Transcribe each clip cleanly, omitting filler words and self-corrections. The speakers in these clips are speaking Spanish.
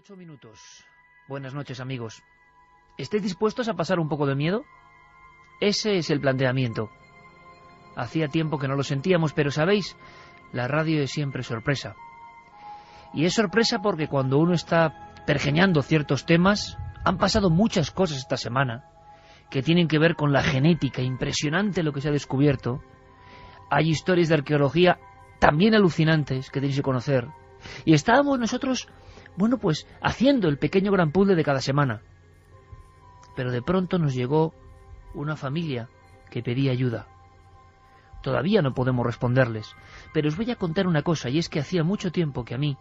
48 minutos. Buenas noches, amigos. ¿Estáis dispuestos a pasar un poco de miedo? Ese es el planteamiento. Hacía tiempo que no lo sentíamos, pero sabéis, la radio es siempre sorpresa. Y es sorpresa porque cuando uno está pergeñando ciertos temas, han pasado muchas cosas esta semana que tienen que ver con la genética, impresionante lo que se ha descubierto. Hay historias de arqueología también alucinantes que tenéis que conocer. Y estábamos nosotros, bueno, pues haciendo el pequeño gran puzzle de cada semana. Pero de pronto nos llegó una familia que pedía ayuda. Todavía no podemos responderles, pero os voy a contar una cosa, y es que hacía mucho tiempo que a mí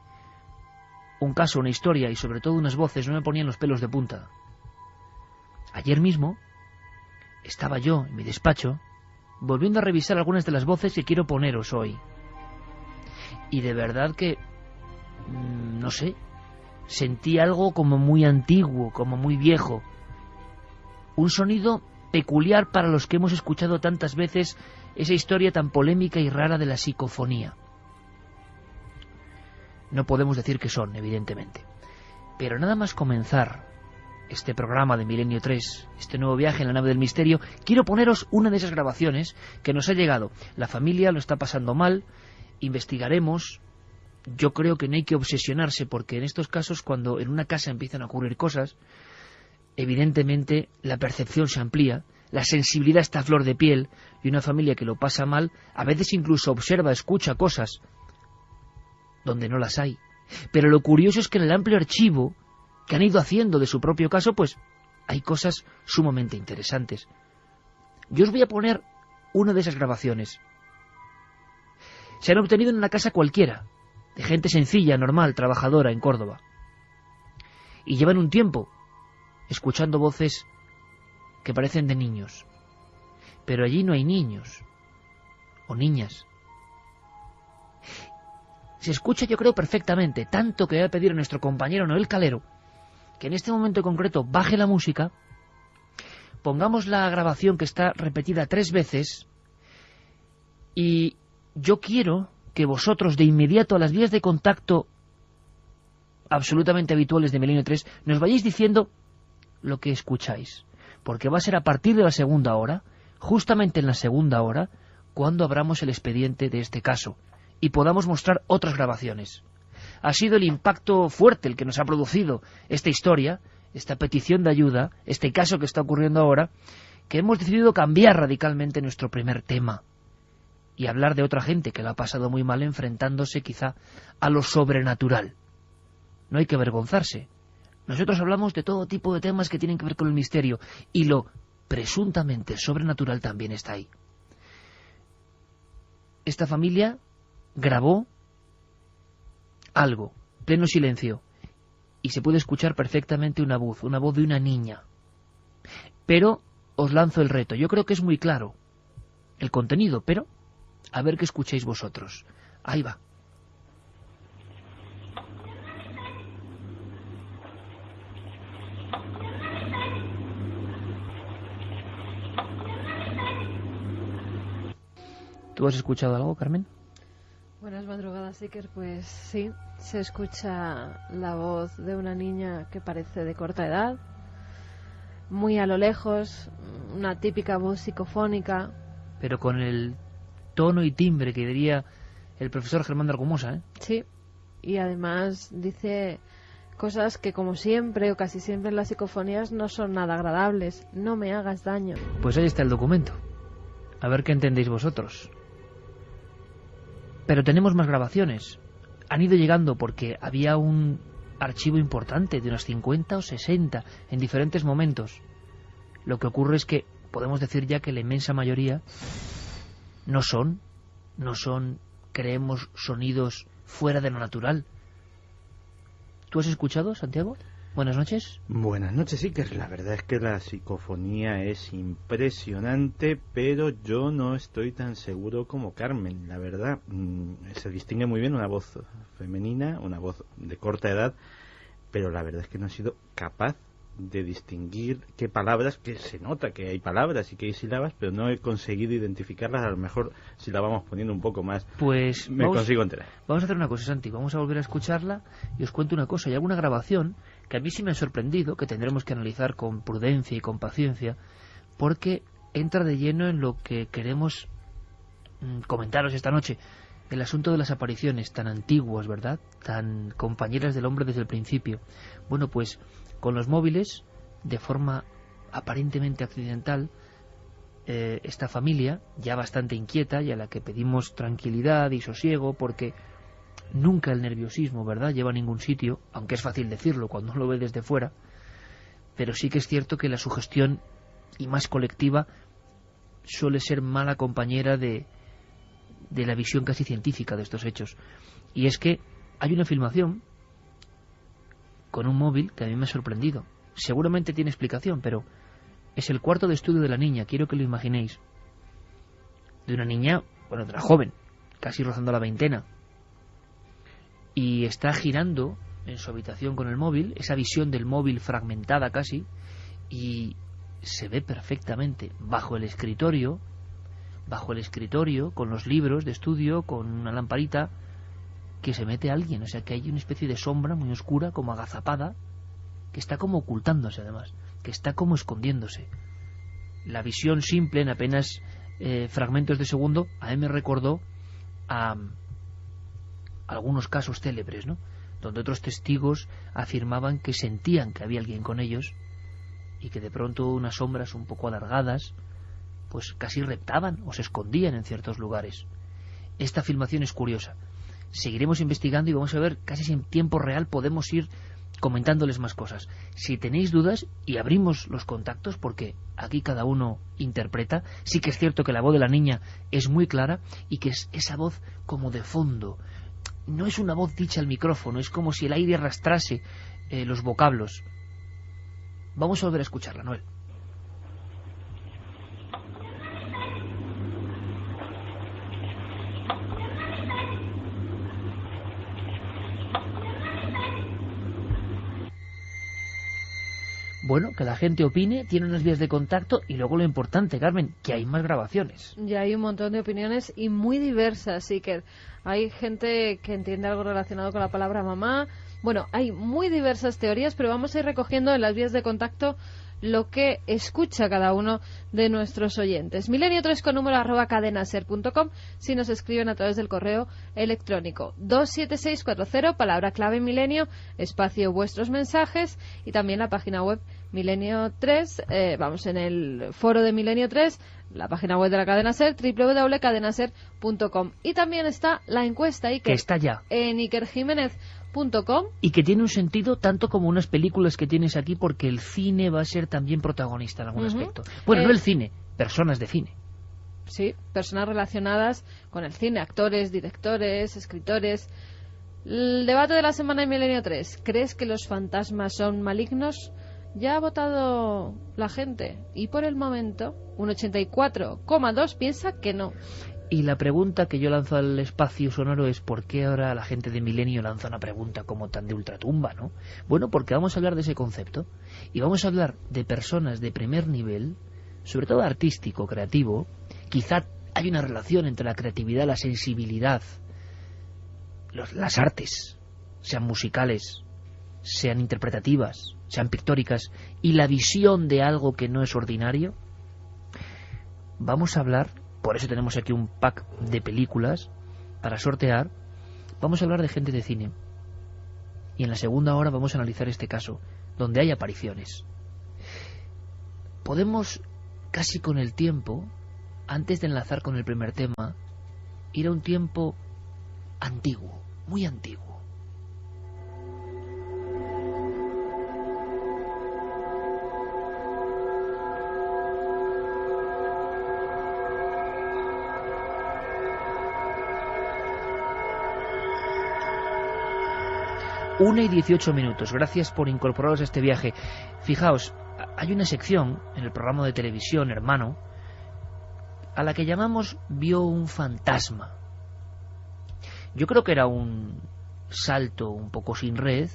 un caso, una historia y sobre todo unas voces no me ponían los pelos de punta. Ayer mismo estaba yo en mi despacho volviendo a revisar algunas de las voces que quiero poneros hoy. Y de verdad que, no sé, sentí algo como muy antiguo, como muy viejo. Un sonido peculiar para los que hemos escuchado tantas veces esa historia tan polémica y rara de la psicofonía. No podemos decir que son, evidentemente. Pero nada más comenzar este programa de Milenio 3, este nuevo viaje en la nave del misterio, quiero poneros una de esas grabaciones que nos ha llegado. La familia lo está pasando mal, investigaremos. Yo creo que no hay que obsesionarse porque en estos casos, cuando en una casa empiezan a ocurrir cosas, evidentemente la percepción se amplía, la sensibilidad está a flor de piel, y una familia que lo pasa mal a veces incluso observa, escucha cosas donde no las hay. Pero lo curioso es que en el amplio archivo que han ido haciendo de su propio caso, pues hay cosas sumamente interesantes. Yo os voy a poner una de esas grabaciones. Se han obtenido en una casa cualquiera, de gente sencilla, normal, trabajadora en Córdoba. Y llevan un tiempo escuchando voces que parecen de niños. Pero allí no hay niños o niñas. Se escucha, yo creo, perfectamente, tanto que voy a pedir a nuestro compañero Noel Calero que en este momento concreto baje la música, pongamos la grabación que está repetida 3 veces, y yo quiero que vosotros de inmediato a las vías de contacto absolutamente habituales de Milenio 3 nos vayáis diciendo lo que escucháis, porque va a ser a partir de la segunda hora, justamente en la segunda hora, cuando abramos el expediente de este caso y podamos mostrar otras grabaciones. Ha sido el impacto fuerte el que nos ha producido esta historia, esta petición de ayuda, este caso que está ocurriendo ahora, que hemos decidido cambiar radicalmente nuestro primer tema y hablar de otra gente que lo ha pasado muy mal enfrentándose quizá a lo sobrenatural. No hay que avergonzarse. Nosotros hablamos de todo tipo de temas que tienen que ver con el misterio, y lo presuntamente sobrenatural también está ahí. Esta familia grabó algo, pleno silencio, y se puede escuchar perfectamente una voz de una niña. Pero os lanzo el reto. Yo creo que es muy claro el contenido, pero a ver qué escucháis vosotros. Ahí va. ¿Tú has escuchado algo, Carmen? Buenas madrugadas, Iker. Pues sí, se escucha la voz de una niña que parece de corta edad, muy a lo lejos, una típica voz psicofónica. Pero con el tono y timbre que diría el profesor Germán de Argumosa, ¿eh? Sí, y además dice cosas que, como siempre o casi siempre en las psicofonías, no son nada agradables. No me hagas daño. Pues ahí está el documento. A ver qué entendéis vosotros. Pero tenemos más grabaciones. Han ido llegando porque había un archivo importante de unos 50 o 60 en diferentes momentos. Lo que ocurre es que podemos decir ya que la inmensa mayoría no son, creemos, sonidos fuera de lo natural. ¿Tú has escuchado, Santiago? Buenas noches. Buenas noches, Iker. La verdad es que la psicofonía es impresionante, pero yo no estoy tan seguro como Carmen. La verdad, se distingue muy bien una voz femenina, una voz de corta edad, pero la verdad es que no he sido capaz de distinguir qué palabras, que se nota que hay palabras y que hay sílabas, pero no he conseguido identificarlas. A lo mejor si la vamos poniendo un poco más, pues consigo enterar. Vamos a hacer una cosa, Santi, vamos a volver a escucharla y os cuento una cosa. Hay alguna grabación que a mí sí me ha sorprendido, que tendremos que analizar con prudencia y con paciencia, porque entra de lleno en lo que queremos comentaros esta noche. El asunto de las apariciones tan antiguas, ¿verdad? Tan compañeras del hombre desde el principio. Bueno, pues con los móviles, de forma aparentemente accidental, esta familia, ya bastante inquieta y a la que pedimos tranquilidad y sosiego, porque nunca el nerviosismo, ¿verdad?, lleva a ningún sitio, aunque es fácil decirlo cuando uno lo ve desde fuera, pero sí que es cierto que la sugestión, y más colectiva, suele ser mala compañera de la visión casi científica de estos hechos. Y es que hay una filmación con un móvil que a mí me ha sorprendido. Seguramente tiene explicación, pero es el cuarto de estudio de la niña, quiero que lo imaginéis. De una niña, bueno, de una joven, casi rozando la veintena. Y está girando en su habitación con el móvil, esa visión del móvil fragmentada casi, y se ve perfectamente bajo el escritorio, con los libros de estudio, con una lamparita, que se mete alguien. O sea, que hay una especie de sombra muy oscura, como agazapada, que está como ocultándose además, que está como escondiéndose. La visión simple, en apenas fragmentos de segundo, a mí me recordó a algunos casos célebres, ¿no?, donde otros testigos afirmaban que sentían que había alguien con ellos y que de pronto unas sombras un poco alargadas pues casi reptaban o se escondían en ciertos lugares. Esta filmación es curiosa. Seguiremos investigando y vamos a ver, casi en tiempo real podemos ir comentándoles más cosas. Si tenéis dudas, y abrimos los contactos, porque aquí cada uno interpreta, sí que es cierto que la voz de la niña es muy clara y que es esa voz como de fondo. No es una voz dicha al micrófono, es como si el aire arrastrase los vocablos. Vamos a volver a escucharla, Noel. Bueno, que la gente opine, tiene unas vías de contacto y luego lo importante, Carmen, que hay más grabaciones. Ya hay un montón de opiniones y muy diversas, sí que hay gente que entiende algo relacionado con la palabra mamá. Bueno, hay muy diversas teorías, pero vamos a ir recogiendo en las vías de contacto lo que escucha cada uno de nuestros oyentes. Milenio3 con número @cadenaser.com si nos escriben a través del correo electrónico 27640, palabra clave milenio, espacio vuestros mensajes, y también la página web Milenio 3, vamos en el foro de Milenio 3, la página web de la cadena SER, www.cadenaser.com, y también está la encuesta Iker, que está ya en ikerjimenez.com, y que tiene un sentido tanto como unas películas que tienes aquí, porque el cine va a ser también protagonista en algún aspecto. Bueno, no el cine, personas de cine. Sí, personas relacionadas con el cine, actores, directores, escritores. El debate de la semana en Milenio 3, ¿crees que los fantasmas son malignos? Ya ha votado la gente y por el momento un 84,2 piensa que no. Y la pregunta que yo lanzo al espacio sonoro es: ¿por qué ahora la gente de Milenio lanza una pregunta como tan de ultratumba, no? Bueno, porque vamos a hablar de ese concepto y vamos a hablar de personas de primer nivel, sobre todo artístico, creativo. Quizá hay una relación entre la creatividad, la sensibilidad, las artes, sean musicales, sean interpretativas, sean pictóricas, y la visión de algo que no es ordinario. Vamos a hablar, por eso tenemos aquí un pack de películas para sortear. Vamos a hablar de gente de cine. Y en la segunda hora vamos a analizar este caso, donde hay apariciones. Podemos, casi con el tiempo, antes de enlazar con el primer tema, ir a un tiempo antiguo, muy antiguo. Una y 18 minutos. Gracias por incorporaros a este viaje. Fijaos, hay una sección en el programa de televisión Hermano a la que llamamos Vio un fantasma. Yo creo que era un salto un poco sin red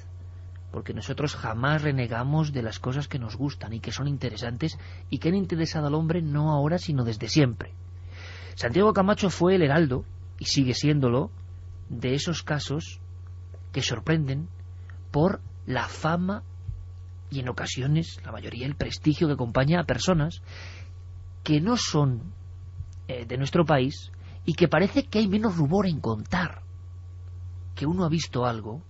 porque nosotros jamás renegamos de las cosas que nos gustan y que son interesantes y que han interesado al hombre no ahora sino desde siempre. Santiago Camacho fue el heraldo, y sigue siéndolo, de esos casos que sorprenden por la fama y en ocasiones, la mayoría, el prestigio que acompaña a personas que no son de nuestro país y que parece que hay menos rubor en contar que uno ha visto algo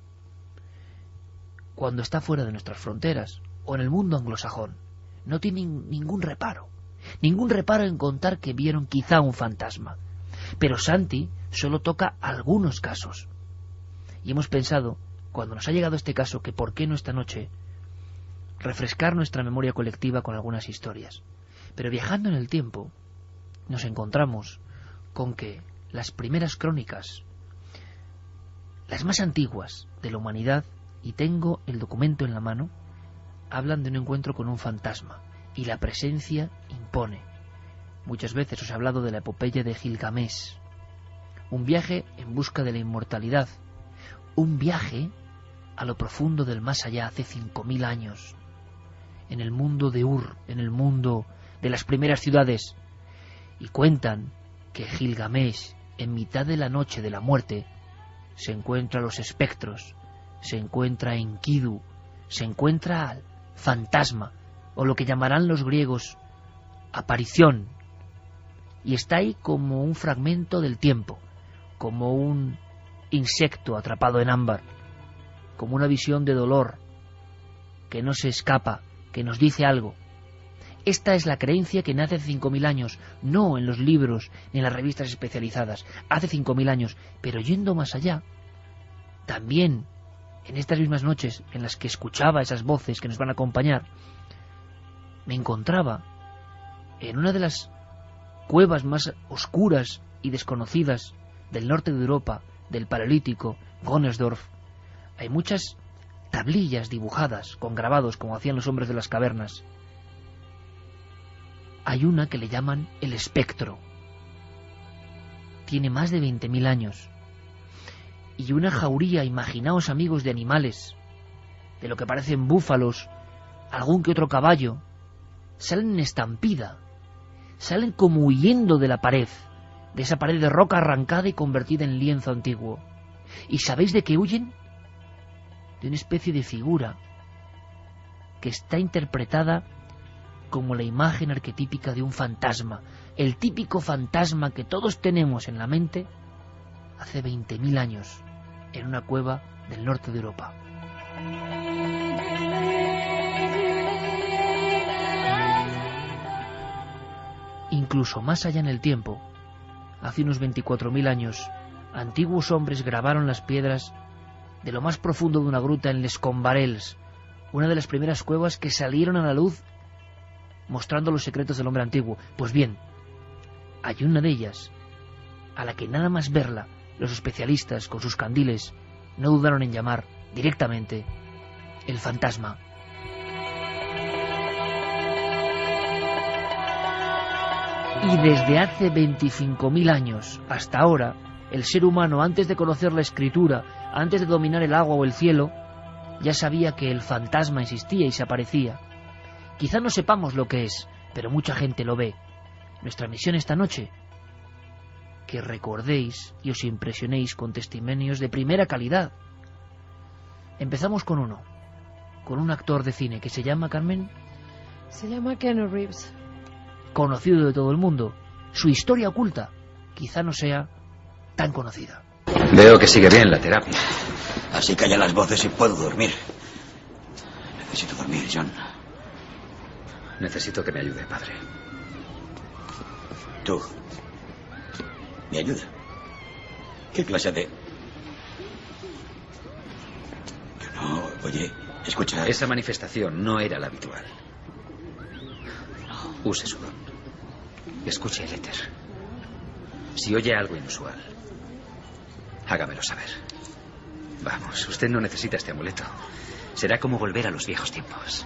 cuando está fuera de nuestras fronteras o en el mundo anglosajón. No tienen ningún reparo en contar que vieron quizá un fantasma. Pero Santi solo toca algunos casos. Y hemos pensado, cuando nos ha llegado este caso, que por qué no esta noche refrescar nuestra memoria colectiva con algunas historias. Pero viajando en el tiempo, nos encontramos con que las primeras crónicas, las más antiguas de la humanidad, y tengo el documento en la mano, hablan de un encuentro con un fantasma, y la presencia impone. Muchas veces os he hablado de la epopeya de Gilgamesh, un viaje en busca de la inmortalidad, un viaje a lo profundo del más allá hace 5000 años, en el mundo de Ur, en el mundo de las primeras ciudades, y cuentan que Gilgamesh, en mitad de la noche de la muerte, se encuentra a los espectros, se encuentra a Enkidu, se encuentra al fantasma, o lo que llamarán los griegos aparición, y está ahí como un fragmento del tiempo, como un insecto atrapado en ámbar, como una visión de dolor que no se escapa, que nos dice algo. Esta es la creencia que nace hace 5000 años, no en los libros ni en las revistas especializadas, hace 5000 años, pero yendo más allá, también en estas mismas noches en las que escuchaba esas voces que nos van a acompañar, me encontraba en una de las cuevas más oscuras y desconocidas del norte de Europa, del Paleolítico, Gönersdorf. Hay muchas tablillas dibujadas con grabados como hacían los hombres de las cavernas. Hay una que le llaman el espectro. Tiene más de 20.000 años. Y una jauría, imaginaos amigos, de animales, de lo que parecen búfalos, algún que otro caballo, salen en estampida, salen como huyendo de la pared, de esa pared de roca arrancada y convertida en lienzo antiguo. ¿Y sabéis de qué huyen? De una especie de figura que está interpretada como la imagen arquetípica de un fantasma, el típico fantasma que todos tenemos en la mente hace 20.000 años, en una cueva del norte de Europa. Incluso más allá en el tiempo, hace unos 24.000 años, antiguos hombres grabaron las piedras de lo más profundo de una gruta en Les Combarels, una de las primeras cuevas que salieron a la luz mostrando los secretos del hombre antiguo. Pues bien, hay una de ellas a la que nada más verla, los especialistas con sus candiles no dudaron en llamar directamente el fantasma. Y desde hace 25.000 años hasta ahora, el ser humano, antes de conocer la escritura, antes de dominar el agua o el cielo, ya sabía que el fantasma existía y se aparecía. Quizá no sepamos lo que es, pero mucha gente lo ve. Nuestra misión esta noche, que recordéis y os impresionéis con testimonios de primera calidad. Empezamos con uno, con un actor de cine que se llama, Carmen, se llama Keanu Reeves, conocido de todo el mundo. Su historia oculta quizá no sea tan conocida. Veo que sigue bien la terapia. Así callan las voces y puedo dormir. Necesito dormir, John. Necesito que me ayude, padre. ¿Tú? ¿Me ayuda? ¿Qué clase de...? Que no... Oye, escucha... Esa manifestación no era la habitual. Use su don. Escuche el éter. Si oye algo inusual, hágamelo saber. Vamos, usted no necesita este amuleto. Será como volver a los viejos tiempos.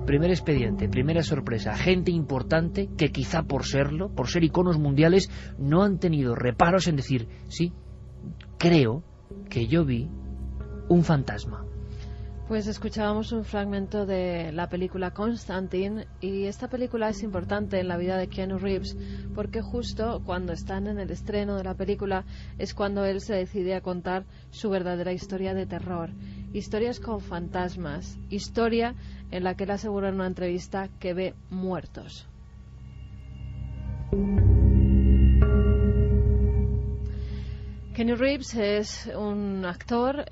primer expediente, primera sorpresa, gente importante que quizá por serlo, por ser iconos mundiales, no han tenido reparos en decir, sí, creo que yo vi un fantasma. Pues escuchábamos un fragmento de la película Constantine, y esta película es importante en la vida de Keanu Reeves porque justo cuando están en el estreno de la película es cuando él se decide a contar su verdadera historia de terror, historias con fantasmas, historia en la que él asegura en una entrevista que ve muertos. Keanu Reeves es un actor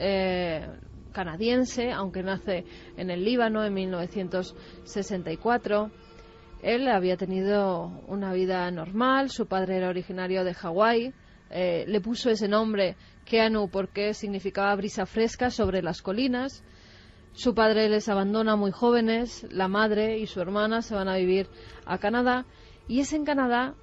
canadiense, aunque nace en el Líbano en 1964. Él había tenido una vida normal, su padre era originario de Hawái, le puso ese nombre Keanu porque significaba brisa fresca sobre las colinas. Su padre les abandona muy jóvenes, la madre y su hermana se van a vivir a Canadá, y es en Canadá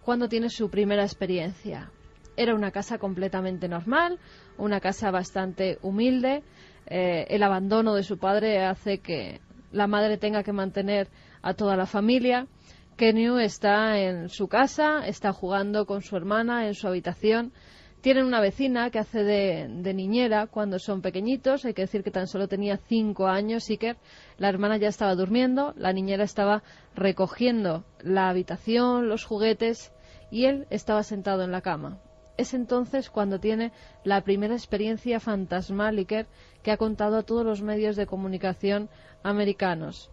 cuando tiene su primera experiencia. Era una casa completamente normal, una casa bastante humilde. El abandono de su padre hace que la madre tenga que mantener a toda la familia. Keanu está en su casa, está jugando con su hermana en su habitación. Tienen una vecina que hace de niñera cuando son pequeñitos. Hay que decir que tan solo tenía 5 años, Iker. La hermana ya estaba durmiendo, la niñera estaba recogiendo la habitación, los juguetes, y él estaba sentado en la cama. Es entonces cuando tiene la primera experiencia fantasmal, Iker, que ha contado a todos los medios de comunicación americanos.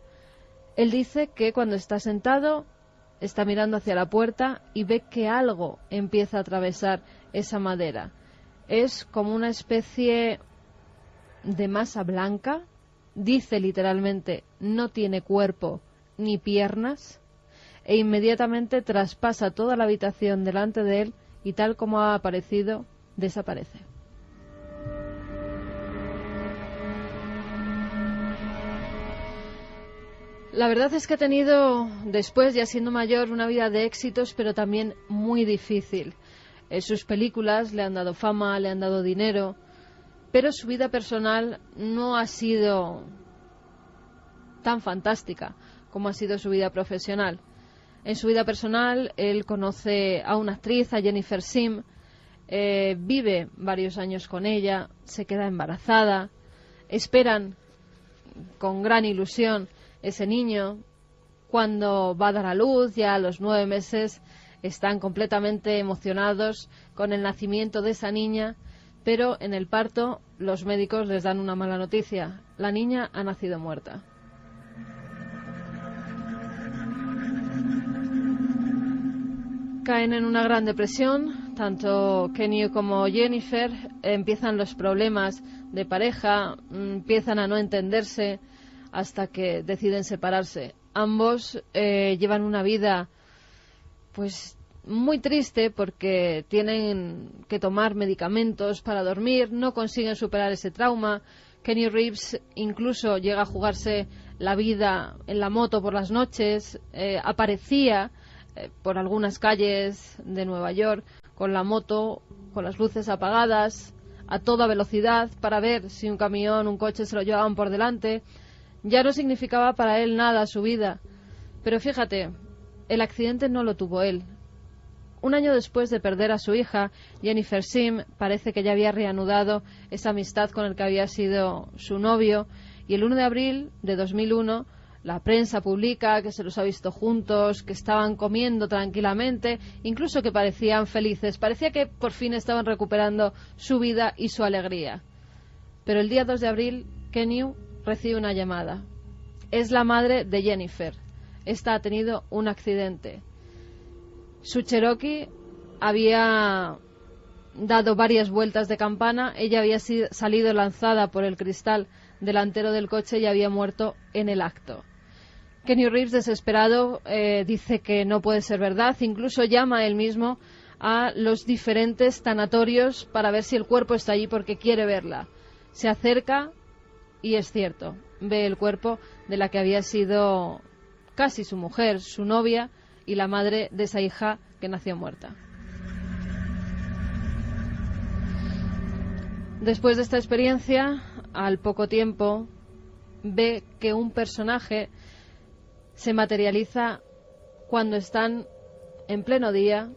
Él dice que cuando está sentado, está mirando hacia la puerta y ve que algo empieza a atravesar esa madera. Es como una especie de masa blanca. Dice literalmente, no tiene cuerpo ni piernas, e inmediatamente traspasa toda la habitación delante de él y tal como ha aparecido, desaparece. La verdad es que ha tenido, después, ya siendo mayor, una vida de éxitos, pero también muy difícil. Sus películas le han dado fama, le han dado dinero, pero su vida personal no ha sido tan fantástica como ha sido su vida profesional. En su vida personal, él conoce a una actriz, a Jennifer Sim, vive varios años con ella, se queda embarazada, esperan con gran ilusión ese niño. Cuando va a dar a luz, ya a los 9 meses, están completamente emocionados con el nacimiento de esa niña, pero en el parto los médicos les dan una mala noticia: la niña ha nacido muerta. Caen en una gran depresión, tanto Keanu como Jennifer. Empiezan los problemas de pareja, empiezan a no entenderse hasta que deciden separarse. Ambos llevan una vida pues muy triste porque tienen que tomar medicamentos para dormir, no consiguen superar ese trauma. Keanu Reeves incluso llega a jugarse la vida en la moto por las noches, aparecía por algunas calles de Nueva York con la moto, con las luces apagadas, a toda velocidad, para ver si un camión, un coche se lo llevaban por delante. Ya no significaba para él nada su vida. Pero fíjate, el accidente no lo tuvo él. Un año después de perder a su hija, Jennifer Sim parece que ya había reanudado esa amistad con el que había sido su novio, y el 1 de abril de 2001 la prensa publica que se los ha visto juntos, que estaban comiendo tranquilamente, incluso que parecían felices. Parecía que por fin estaban recuperando su vida y su alegría. Pero el día 2 de abril, Keanu recibe una llamada. Es la madre de Jennifer. Esta ha tenido un accidente. Su Cherokee había dado varias vueltas de campana. Ella había salido lanzada por el cristal delantero del coche y había muerto en el acto. Keanu Reeves, desesperado, dice que no puede ser verdad. Incluso llama él mismo a los diferentes tanatorios para ver si el cuerpo está allí, porque quiere verla. Se acerca y es cierto, ve el cuerpo de la que había sido casi su mujer, su novia, y la madre de esa hija que nació muerta. Después de esta experiencia, al poco tiempo, ve que un personaje se materializa cuando están en pleno día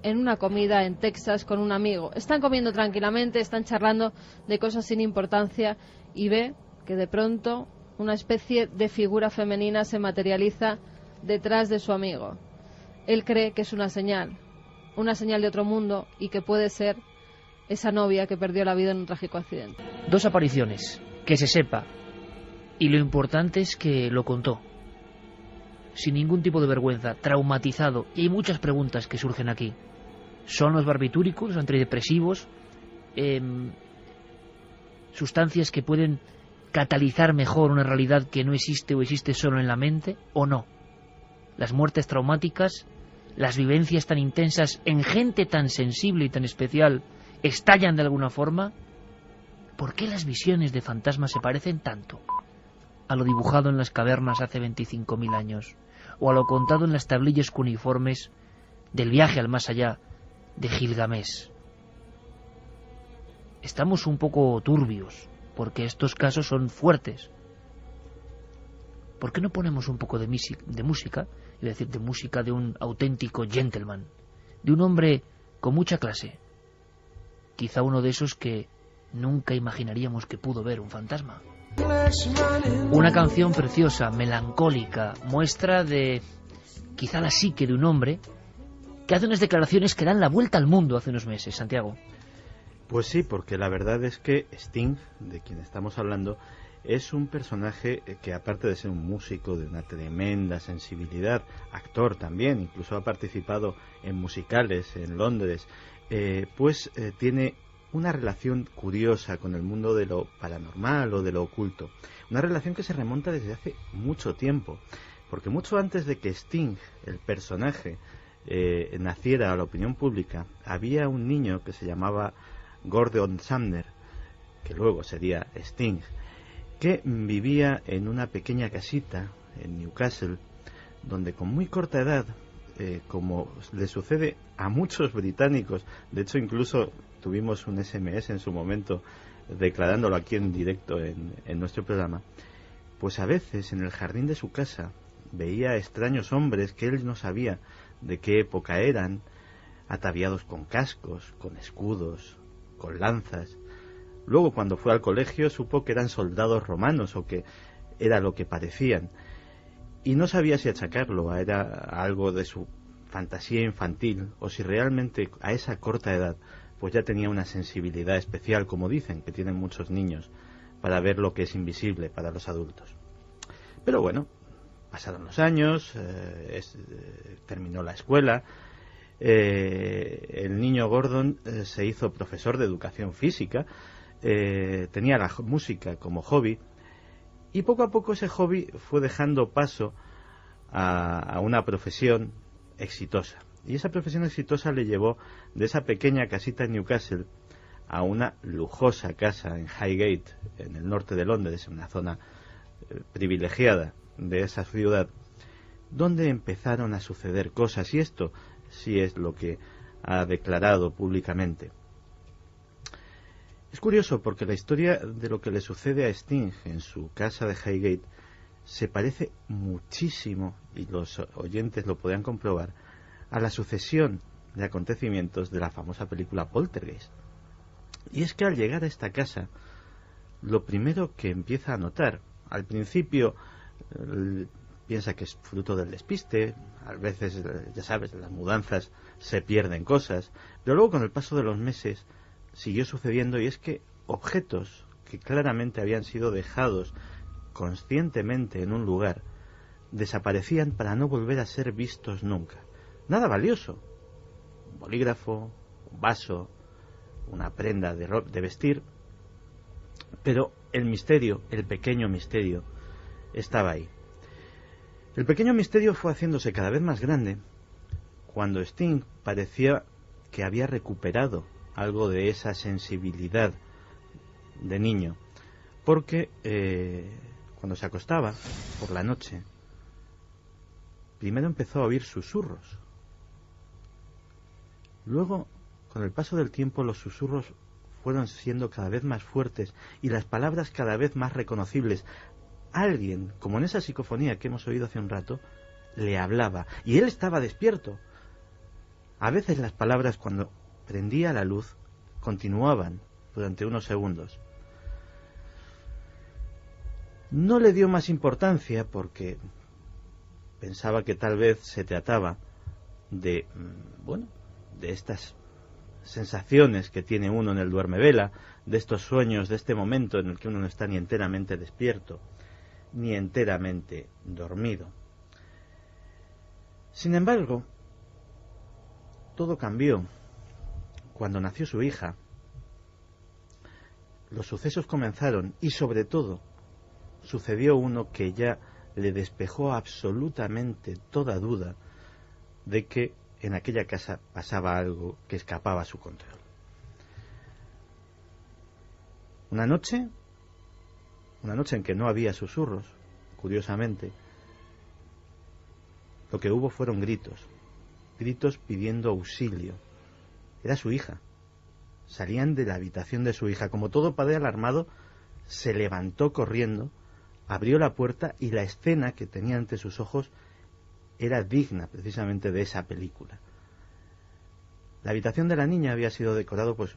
en una comida en Texas con un amigo. Están comiendo tranquilamente, están charlando de cosas sin importancia y ve que de pronto una especie de figura femenina se materializa detrás de su amigo. Él cree que es una señal de otro mundo y que puede ser esa novia que perdió la vida en un trágico accidente. 2 apariciones, que se sepa, y lo importante es que lo contó, sin ningún tipo de vergüenza, traumatizado, y hay muchas preguntas que surgen aquí. ¿Son los barbitúricos, los antidepresivos, sustancias que pueden catalizar mejor una realidad que no existe o existe solo en la mente, o no? Las muertes traumáticas, las vivencias tan intensas en gente tan sensible y tan especial, estallan de alguna forma. ¿Por qué las visiones de fantasmas se parecen tanto a lo dibujado en las cavernas hace 25.000 años, o a lo contado en las tablillas cuneiformes del viaje al más allá de Gilgamesh? Estamos un poco turbios, porque estos casos son fuertes. ¿Por qué no ponemos un poco de música, iba a decir de música de un auténtico gentleman, de un hombre con mucha clase, quizá uno de esos que nunca imaginaríamos que pudo ver un fantasma? Una canción preciosa, melancólica, muestra de quizá la psique de un hombre que hace unas declaraciones que dan la vuelta al mundo hace unos meses, Santiago. Pues sí, porque la verdad es que Sting, de quien estamos hablando, es un personaje que, aparte de ser un músico de una tremenda sensibilidad, actor también, incluso ha participado en musicales en Londres, tiene una relación curiosa con el mundo de lo paranormal o de lo oculto. Una relación que se remonta desde hace mucho tiempo, porque mucho antes de que Sting, el personaje, naciera a la opinión pública, había un niño que se llamaba Gordon Sumner, que luego sería Sting, que vivía en una pequeña casita en Newcastle, donde con muy corta edad, como le sucede a muchos británicos, de hecho incluso tuvimos un SMS en su momento declarándolo aquí en directo en nuestro programa, pues a veces en el jardín de su casa veía extraños hombres que él no sabía de qué época eran, ataviados con cascos, con escudos, con lanzas. Luego, cuando fue al colegio, supo que eran soldados romanos o que era lo que parecían, y no sabía si achacarlo a algo de su fantasía infantil o si realmente a esa corta edad pues ya tenía una sensibilidad especial, como dicen que tienen muchos niños, para ver lo que es invisible para los adultos. Pero bueno, pasaron los años, terminó la escuela. El niño Gordon se hizo profesor de educación física, tenía la música como hobby, y poco a poco ese hobby fue dejando paso a una profesión exitosa. Y esa profesión exitosa le llevó de esa pequeña casita en Newcastle a una lujosa casa en Highgate, en el norte de Londres, en una zona privilegiada de esa ciudad, donde empezaron a suceder cosas, y esto sí es lo que ha declarado públicamente. Es curioso porque la historia de lo que le sucede a Sting en su casa de Highgate se parece muchísimo, y los oyentes lo podrán comprobar, a la sucesión de acontecimientos de la famosa película Poltergeist. Y es que al llegar a esta casa, lo primero que empieza a notar, al principio piensa que es fruto del despiste, a veces, ya sabes, en las mudanzas se pierden cosas, pero luego con el paso de los meses siguió sucediendo, y es que objetos que claramente habían sido dejados conscientemente en un lugar desaparecían para no volver a ser vistos nunca. Nada valioso, un bolígrafo, un vaso, una prenda de vestir, pero el misterio, el pequeño misterio, estaba ahí. El pequeño misterio fue haciéndose cada vez más grande cuando Sting parecía que había recuperado algo de esa sensibilidad de niño, porque cuando se acostaba por la noche, primero empezó a oír susurros. Luego, con el paso del tiempo, los susurros fueron siendo cada vez más fuertes y las palabras cada vez más reconocibles, alguien, como en esa psicofonía que hemos oído hace un rato, le hablaba, y él estaba despierto. A veces las palabras, cuando prendía la luz, continuaban durante unos segundos. No le dio más importancia porque pensaba que tal vez se trataba de, de estas sensaciones que tiene uno en el duermevela, de estos sueños, de este momento en el que uno no está ni enteramente despierto, ni enteramente dormido. Sin embargo, todo cambió cuando nació su hija. Los sucesos comenzaron y, sobre todo, sucedió uno que ya le despejó absolutamente toda duda de que en aquella casa pasaba algo que escapaba a su control. Una noche en que no había susurros, curiosamente, lo que hubo fueron gritos pidiendo auxilio. Era su hija. Salían de la habitación de su hija. Como todo padre alarmado, se levantó corriendo, abrió la puerta y la escena que tenía ante sus ojos era digna precisamente de esa película. La habitación de la niña había sido decorado pues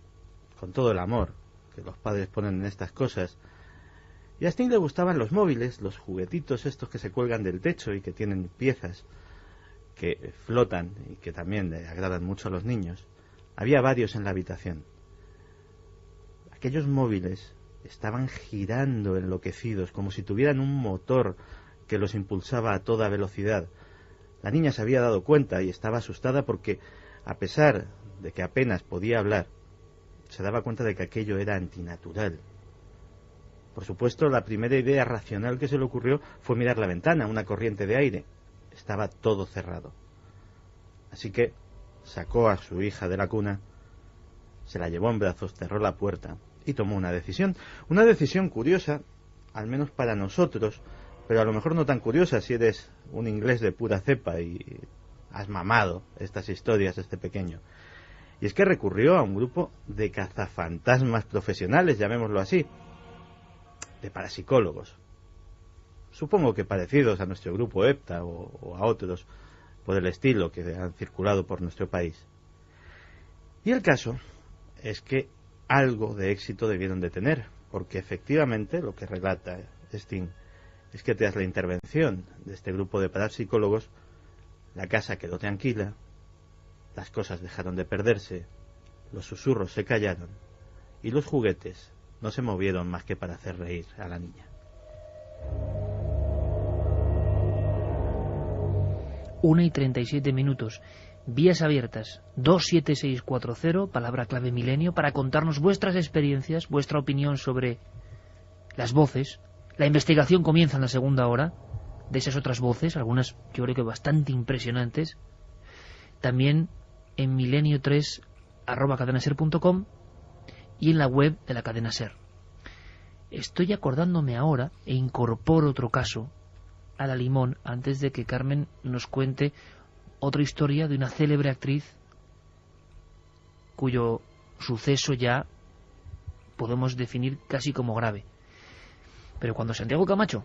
con todo el amor que los padres ponen en estas cosas. Y a Sting le gustaban los móviles, los juguetitos estos que se cuelgan del techo y que tienen piezas que flotan y que también le agradan mucho a los niños. Había varios en la habitación. Aquellos móviles estaban girando enloquecidos, como si tuvieran un motor que los impulsaba a toda velocidad. La niña se había dado cuenta y estaba asustada porque, a pesar de que apenas podía hablar, se daba cuenta de que aquello era antinatural. Por supuesto, la primera idea racional que se le ocurrió fue mirar la ventana, una corriente de aire. Estaba todo cerrado. Así que sacó a su hija de la cuna, se la llevó en brazos, cerró la puerta y tomó una decisión. Una decisión curiosa, al menos para nosotros, pero a lo mejor no tan curiosa si eres un inglés de pura cepa y has mamado estas historias desde pequeño. Y es que recurrió a un grupo de cazafantasmas profesionales, llamémoslo así, de parapsicólogos. Supongo que parecidos a nuestro grupo EPTA o a otros por el estilo que han circulado por nuestro país. Y el caso es que algo de éxito debieron de tener, porque efectivamente lo que relata Sting es que tras la intervención de este grupo de parapsicólogos, la casa quedó tranquila, las cosas dejaron de perderse, los susurros se callaron y los juguetes no se movieron más que para hacer reír a la niña. 1:37. Vías abiertas 27640, palabra clave milenio, para contarnos vuestras experiencias, vuestra opinión sobre las voces. La investigación comienza en la segunda hora de esas otras voces, algunas yo creo que bastante impresionantes. También en milenio3@cadenaser.com y en la web de la cadena Ser. Estoy acordándome ahora e incorporo otro caso a la limón antes de que Carmen nos cuente otra historia de una célebre actriz cuyo suceso ya podemos definir casi como grave. Pero cuando Santiago Camacho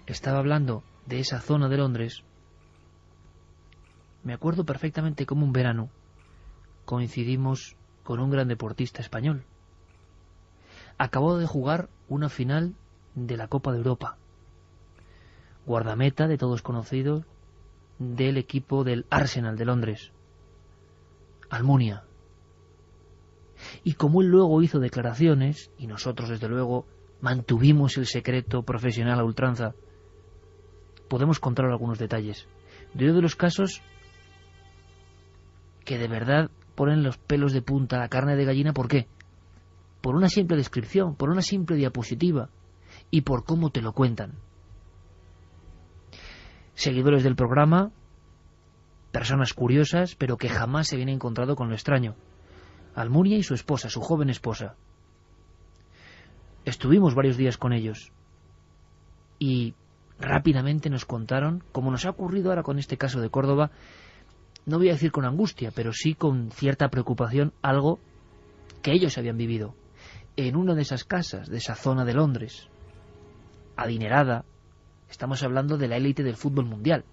estaba hablando de esa zona de Londres, me acuerdo perfectamente cómo un verano coincidimos con un gran deportista español. Acabó de jugar una final de la Copa de Europa. Guardameta de todos conocidos del equipo del Arsenal de Londres, Almunia. Y como él luego hizo declaraciones, y nosotros desde luego mantuvimos el secreto profesional a ultranza, podemos contar algunos detalles de uno de los casos que de verdad ponen los pelos de punta, la carne de gallina. ¿Por qué? Por una simple descripción, por una simple diapositiva y por cómo te lo cuentan. Seguidores del programa, personas curiosas, pero que jamás se habían encontrado con lo extraño. Almunia y su esposa, su joven esposa. Estuvimos varios días con ellos y rápidamente nos contaron, como nos ha ocurrido ahora con este caso de Córdoba, no voy a decir con angustia, pero sí con cierta preocupación, algo que ellos habían vivido en una de esas casas, de esa zona de Londres, adinerada, Estamos hablando de la élite del fútbol mundial.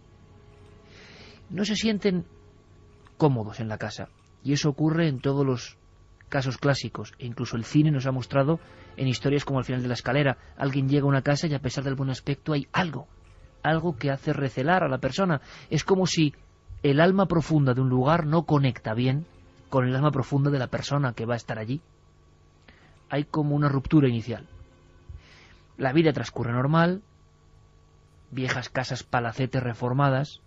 No se sienten cómodos en la casa. Y eso ocurre en todos los casos clásicos. E incluso el cine nos ha mostrado en historias como Al final de la escalera. Alguien llega a una casa y a pesar del buen aspecto hay algo que hace recelar a la persona. Es como si el alma profunda de un lugar no conecta bien con el alma profunda de la persona que va a estar allí. Hay como una ruptura inicial. La vida transcurre normal, viejas casas palacetes reformadas.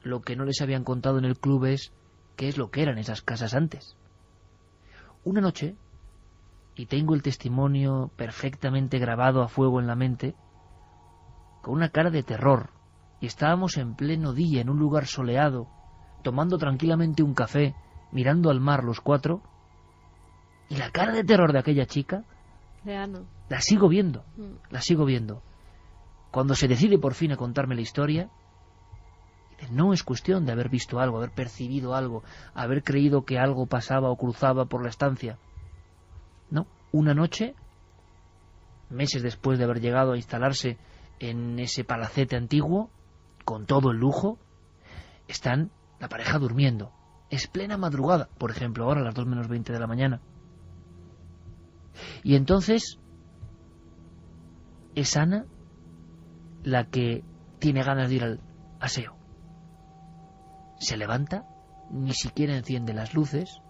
Lo que no les habían contado en el club es qué es lo que eran esas casas antes. Una noche, y tengo el testimonio perfectamente grabado a fuego en la mente, con una cara de terror, y estábamos en pleno día en un lugar soleado, tomando tranquilamente un café, mirando al mar los cuatro, y la cara de terror de aquella chica la sigo viendo, Cuando se decide por fin a contarme la historia, no es cuestión de haber visto algo, haber percibido algo, haber creído que algo pasaba o cruzaba por la estancia. No, una noche, meses después de haber llegado a instalarse en ese palacete antiguo, con todo el lujo, están la pareja durmiendo. Es plena madrugada, por ejemplo, ahora a las 2 menos 20 de la mañana. Y entonces es Ana la que tiene ganas de ir al aseo. Se levanta, ni siquiera enciende las luces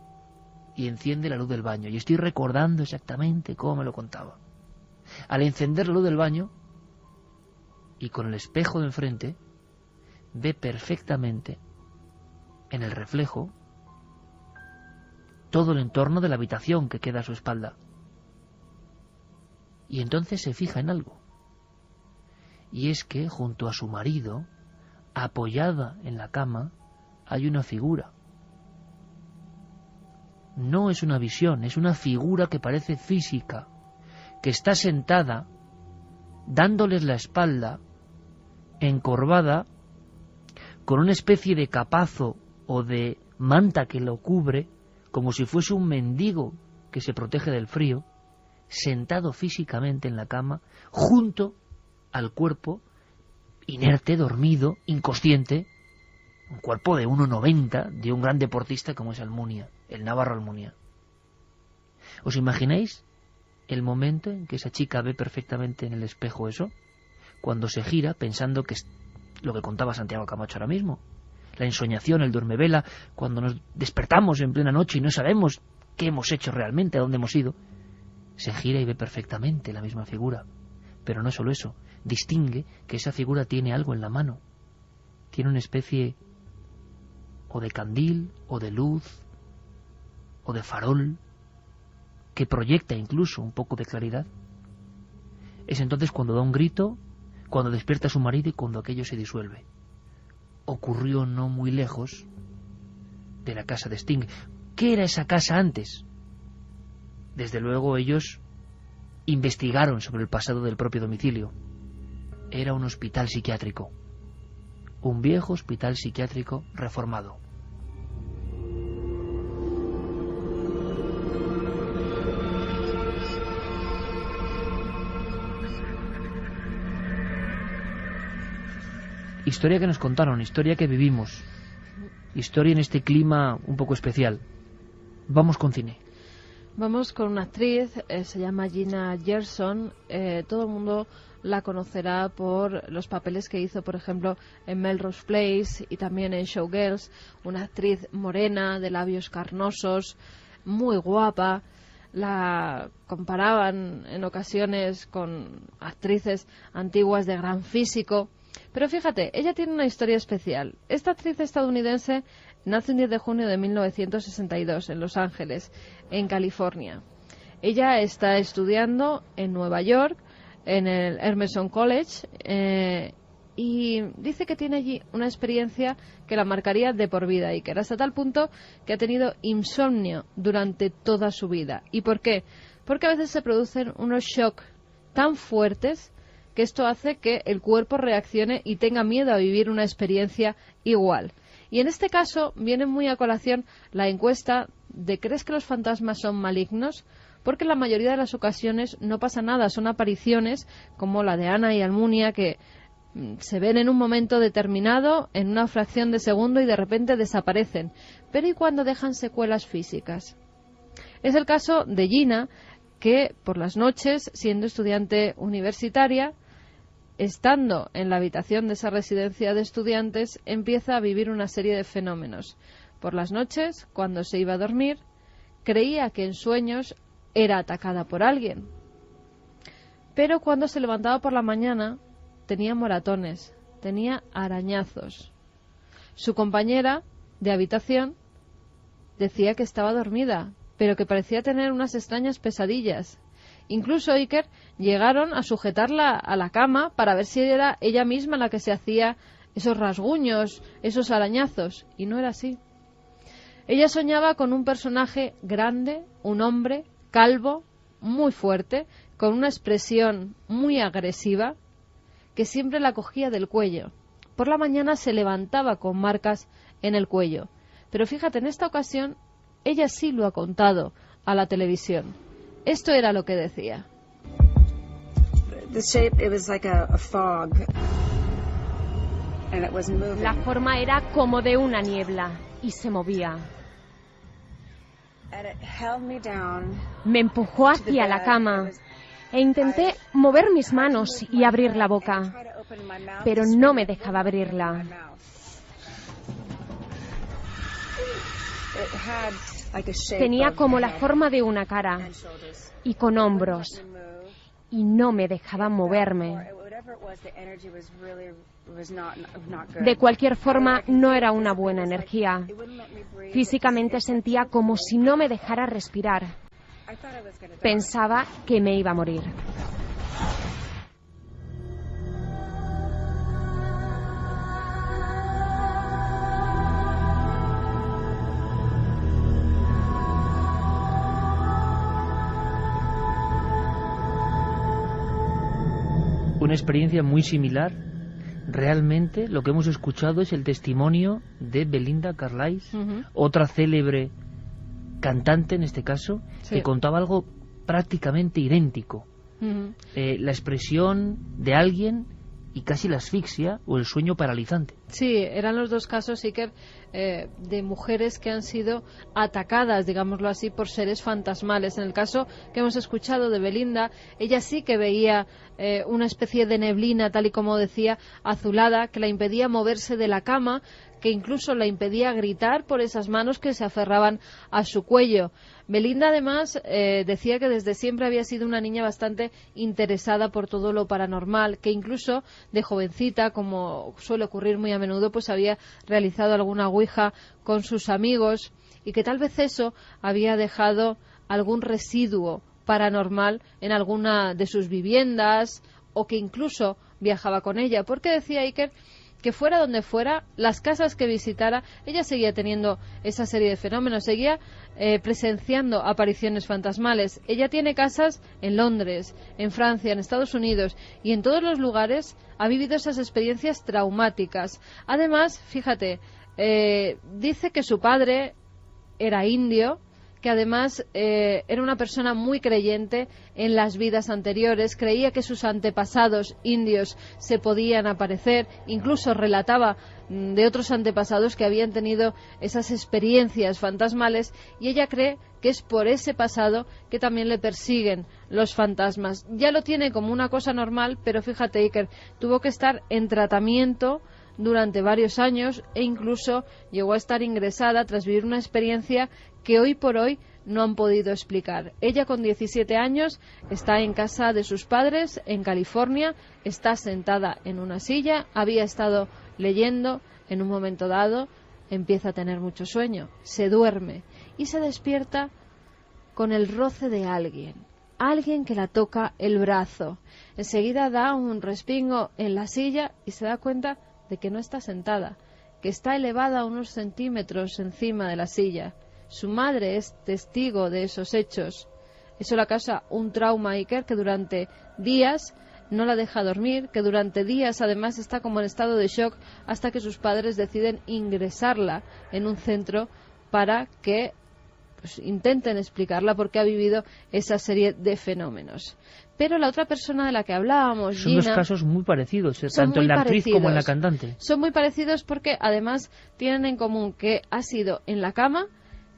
y enciende la luz del baño. Y estoy recordando exactamente cómo me lo contaba. Al encender la luz del baño y con el espejo de enfrente, ve perfectamente en el reflejo todo el entorno de la habitación que queda a su espalda. Y entonces se fija en algo. Y es que junto a su marido, apoyada en la cama, hay una figura. No es una visión, es una figura que parece física, que está sentada, dándoles la espalda, encorvada, con una especie de capazo o de manta que lo cubre, como si fuese un mendigo que se protege del frío, sentado físicamente en la cama, junto al cuerpo, inerte, dormido, inconsciente, un cuerpo de 1,90, de un gran deportista como es Almunia, el navarro Almunia. ¿Os imagináis el momento en que esa chica ve perfectamente en el espejo eso? Cuando se gira pensando que es lo que contaba Santiago Camacho ahora mismo. La ensoñación, el duermevela, cuando nos despertamos en plena noche y no sabemos qué hemos hecho realmente, a dónde hemos ido. Se gira y ve perfectamente la misma figura. Pero no solo eso, distingue que esa figura tiene algo en la mano. Tiene una especie o de candil, o de luz, o de farol, que proyecta incluso un poco de claridad. Es entonces cuando da un grito, cuando despierta a su marido y cuando aquello se disuelve. Ocurrió no muy lejos de la casa de Sting. ¿Qué era esa casa antes? Desde luego ellos investigaron sobre el pasado del propio domicilio. Era un hospital psiquiátrico. Un viejo hospital psiquiátrico reformado. Historia que nos contaron, historia que vivimos, historia en este clima un poco especial. Vamos con cine. Vamos con una actriz, se llama Gina Gerson. Todo el mundo la conocerá por los papeles que hizo, por ejemplo, en Melrose Place y también en Showgirls. Una actriz morena, de labios carnosos, muy guapa. La comparaban en ocasiones con actrices antiguas de gran físico. Pero fíjate, ella tiene una historia especial. Esta actriz estadounidense nace el 10 de junio de 1962 en Los Ángeles, en California. Ella está estudiando en Nueva York, en el Emerson College, y dice que tiene allí una experiencia que la marcaría de por vida, y que era hasta tal punto que ha tenido insomnio durante toda su vida. ¿Y por qué? Porque a veces se producen unos shocks tan fuertes que esto hace que el cuerpo reaccione y tenga miedo a vivir una experiencia igual. Y en este caso viene muy a colación la encuesta de ¿crees que los fantasmas son malignos? porque en la mayoría de las ocasiones no pasa nada, son apariciones como la de Ana y Almunia que se ven en un momento determinado, en una fracción de segundo y de repente desaparecen. Pero ¿y cuando dejan secuelas físicas? Es el caso de Gina, que por las noches, siendo estudiante universitaria, estando en la habitación de esa residencia de estudiantes, empieza a vivir una serie de fenómenos. Por las noches, cuando se iba a dormir, creía que en sueños era atacada por alguien. Pero cuando se levantaba por la mañana, tenía moratones, tenía arañazos. Su compañera de habitación decía que estaba dormida, pero que parecía tener unas extrañas pesadillas. Incluso Iker llegaron a sujetarla a la cama para ver si era ella misma la que se hacía esos rasguños, esos arañazos, y no era así. Ella soñaba con un personaje grande, un hombre calvo, muy fuerte, con una expresión muy agresiva, que siempre la cogía del cuello. Por la mañana se levantaba con marcas en el cuello. Pero fíjate, en esta ocasión, ella sí lo ha contado a la televisión. Esto era lo que decía. La forma era como de una niebla y se movía. Me empujó hacia la cama e intenté mover mis manos y abrir la boca, pero no me dejaba abrirla. Tenía como la forma de una cara y con hombros, y no me dejaba moverme. De cualquier forma, no era una buena energía. Físicamente sentía como si no me dejara respirar. Pensaba que me iba a morir. Una experiencia muy similar. Realmente lo que hemos escuchado es el testimonio de Belinda Carlisle, otra célebre cantante en este caso, Sí. que contaba algo prácticamente idéntico. La expresión de alguien y casi la asfixia o el sueño paralizante. Sí, eran los dos casos, Iker, de mujeres que han sido atacadas, digámoslo así, por seres fantasmales. En el caso que hemos escuchado de Belinda, ella sí que veía una especie de neblina, tal y como decía, azulada, que la impedía moverse de la cama, que incluso la impedía gritar por esas manos que se aferraban a su cuello. Belinda, además, decía que desde siempre había sido una niña bastante interesada por todo lo paranormal, que incluso de jovencita, como suele ocurrir muy a menudo, pues había realizado alguna ouija con sus amigos y que tal vez eso había dejado algún residuo paranormal en alguna de sus viviendas o que incluso viajaba con ella, porque decía Iker que fuera donde fuera, las casas que visitara, ella seguía teniendo esa serie de fenómenos, seguía presenciando apariciones fantasmales. Ella tiene casas en Londres, en Francia, en Estados Unidos, y en todos los lugares ha vivido esas experiencias traumáticas. Además, fíjate, dice que su padre era indio, que además era una persona muy creyente en las vidas anteriores, creía que sus antepasados indios se podían aparecer, incluso relataba de otros antepasados que habían tenido esas experiencias fantasmales, y ella cree que es por ese pasado que también le persiguen los fantasmas. Ya lo tiene como una cosa normal, pero fíjate, Iker, tuvo que estar en tratamiento durante varios años e incluso llegó a estar ingresada tras vivir una experiencia que hoy por hoy no han podido explicar. Ella, con 17 años, está en casa de sus padres en California, está sentada en una silla, había estado leyendo, en un momento dado empieza a tener mucho sueño, se duerme y se despierta con el roce de alguien que la toca el brazo. Enseguida da un respingo en la silla y se da cuenta de que no está sentada, que está elevada unos centímetros encima de la silla. Su madre es testigo de esos hechos. Eso le causa un trauma a Iker, que durante días no la deja dormir, que durante días además está como en estado de shock, hasta que sus padres deciden ingresarla en un centro para que pues intenten explicarla porque ha vivido esa serie de fenómenos. Pero la otra persona de la que hablábamos, son Gina, dos casos muy parecidos, tanto en la actriz como en la cantante. Son muy parecidos porque además tienen en común que ha sido en la cama,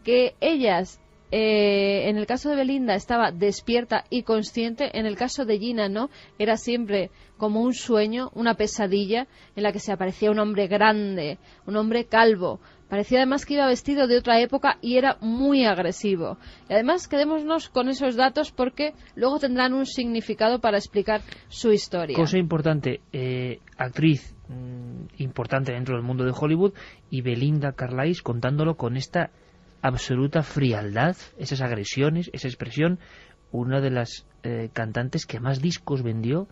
que ellas, en el caso de Belinda, estaba despierta y consciente. En el caso de Gina no, era siempre como un sueño, una pesadilla en la que se aparecía un hombre grande, un hombre calvo. Parecía además que iba vestido de otra época y era muy agresivo. Y además quedémonos con esos datos porque luego tendrán un significado para explicar su historia. Cosa importante, actriz importante dentro del mundo de Hollywood, y Belinda Carlisle contándolo con esta absoluta frialdad, esas agresiones, esa expresión, una de las cantantes que más discos vendió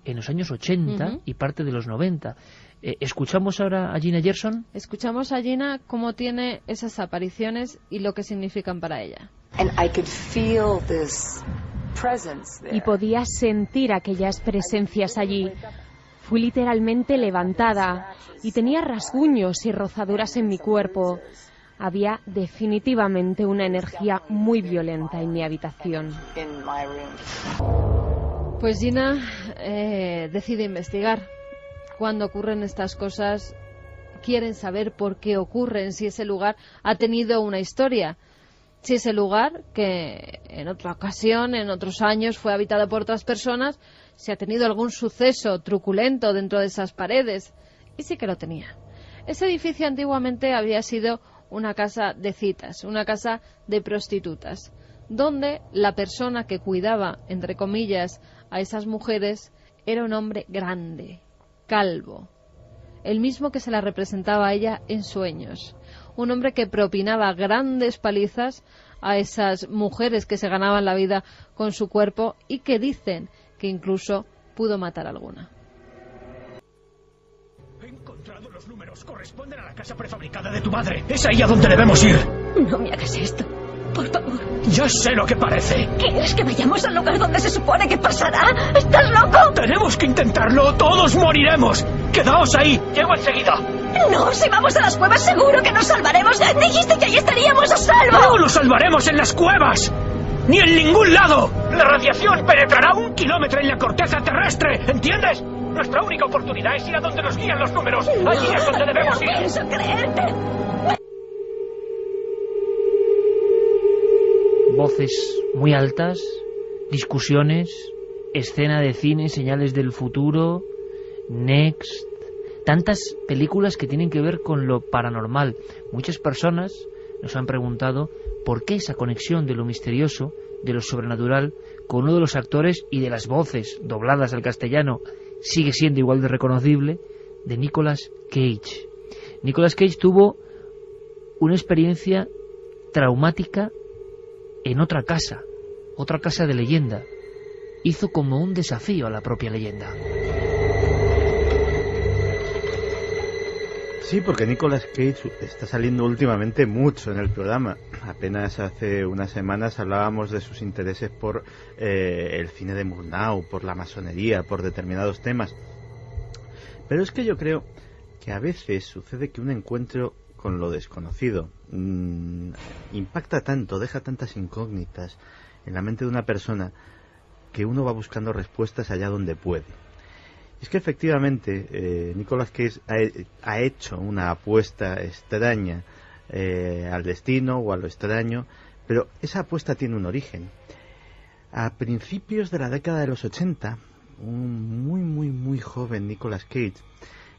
en los años 80 y parte de los 90. ¿Escuchamos ahora a Gina Gershon? Escuchamos a Gina cómo tiene esas apariciones y lo que significan para ella. Y podía sentir aquellas presencias allí. Fui literalmente levantada y tenía rasguños y rozaduras en mi cuerpo. Había definitivamente una energía muy violenta en mi habitación. Pues Gina decide investigar. Cuando ocurren estas cosas, quieren saber por qué ocurren, si ese lugar ha tenido una historia. Si ese lugar, que en otra ocasión, en otros años, fue habitado por otras personas, si ha tenido algún suceso truculento dentro de esas paredes. Y sí que lo tenía. Ese edificio antiguamente había sido una casa de citas, una casa de prostitutas, donde la persona que cuidaba, entre comillas, a esas mujeres era un hombre grande, calvo, el mismo que se la representaba a ella en sueños, un hombre que propinaba grandes palizas a esas mujeres que se ganaban la vida con su cuerpo y que dicen que incluso pudo matar a alguna. He encontrado los números, corresponden a la casa prefabricada de tu madre. Es ahí a donde debemos ir. No me hagas esto, por favor. Ya sé lo que parece. ¿Quieres que vayamos al lugar donde se supone que pasará? ¿Estás loco? Tenemos que intentarlo, todos moriremos. Quedaos ahí, llego enseguida. No, si vamos a las cuevas seguro que nos salvaremos. Dijiste que ahí estaríamos a salvo. No nos salvaremos en las cuevas, ni en ningún lado. La radiación penetrará 1 kilómetro en la corteza terrestre, ¿entiendes? Nuestra única oportunidad es ir a donde nos guían los números. No, allí es donde debemos ir. No pienso creerte. Voces muy altas, discusiones, escena de cine, señales del futuro, Next, tantas películas que tienen que ver con lo paranormal. Muchas personas nos han preguntado por qué esa conexión de lo misterioso, de lo sobrenatural, con uno de los actores y de las voces dobladas al castellano sigue siendo igual de reconocible, de Nicolas Cage. Nicolas Cage tuvo una experiencia traumática en otra casa de leyenda. Hizo como un desafío a la propia leyenda. Sí, porque Nicolas Cage está saliendo últimamente mucho en el programa. Apenas hace unas semanas hablábamos de sus intereses por el cine de Murnau, por la masonería, por determinados temas. Pero es que yo creo que a veces sucede que un encuentro con lo desconocido impacta tanto, deja tantas incógnitas en la mente de una persona que uno va buscando respuestas allá donde puede. Es que efectivamente Nicolas Cage ha hecho una apuesta extraña al destino o a lo extraño, pero esa apuesta tiene un origen. A principios de la década de los 80, un muy joven Nicolas Cage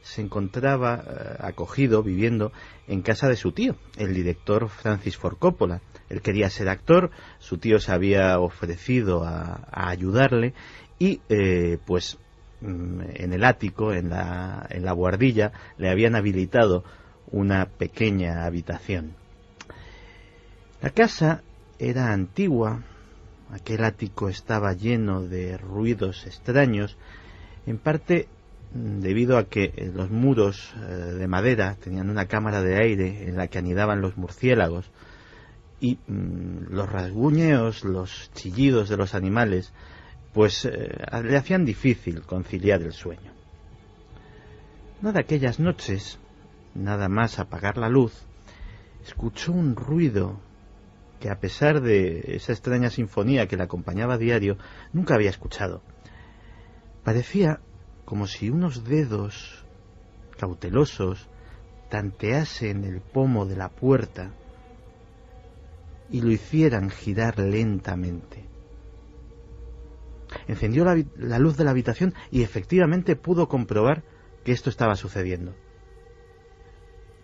se encontraba acogido, viviendo en casa de su tío, el director Francis Ford Coppola. Él quería ser actor, su tío se había ofrecido a ayudarle y pues en el ático, en la buhardilla, le habían habilitado una pequeña habitación. La casa era antigua, aquel ático estaba lleno de ruidos extraños, en parte debido a que los muros de madera tenían una cámara de aire en la que anidaban los murciélagos y los rasguñeos, los chillidos de los animales pues le hacían difícil conciliar el sueño. Una de aquellas noches, nada más apagar la luz, escuchó un ruido que a pesar de esa extraña sinfonía que la acompañaba a diario, nunca había escuchado. Parecía como si unos dedos cautelosos tanteasen el pomo de la puerta y lo hicieran girar lentamente. Encendió la luz de la habitación y efectivamente pudo comprobar que esto estaba sucediendo.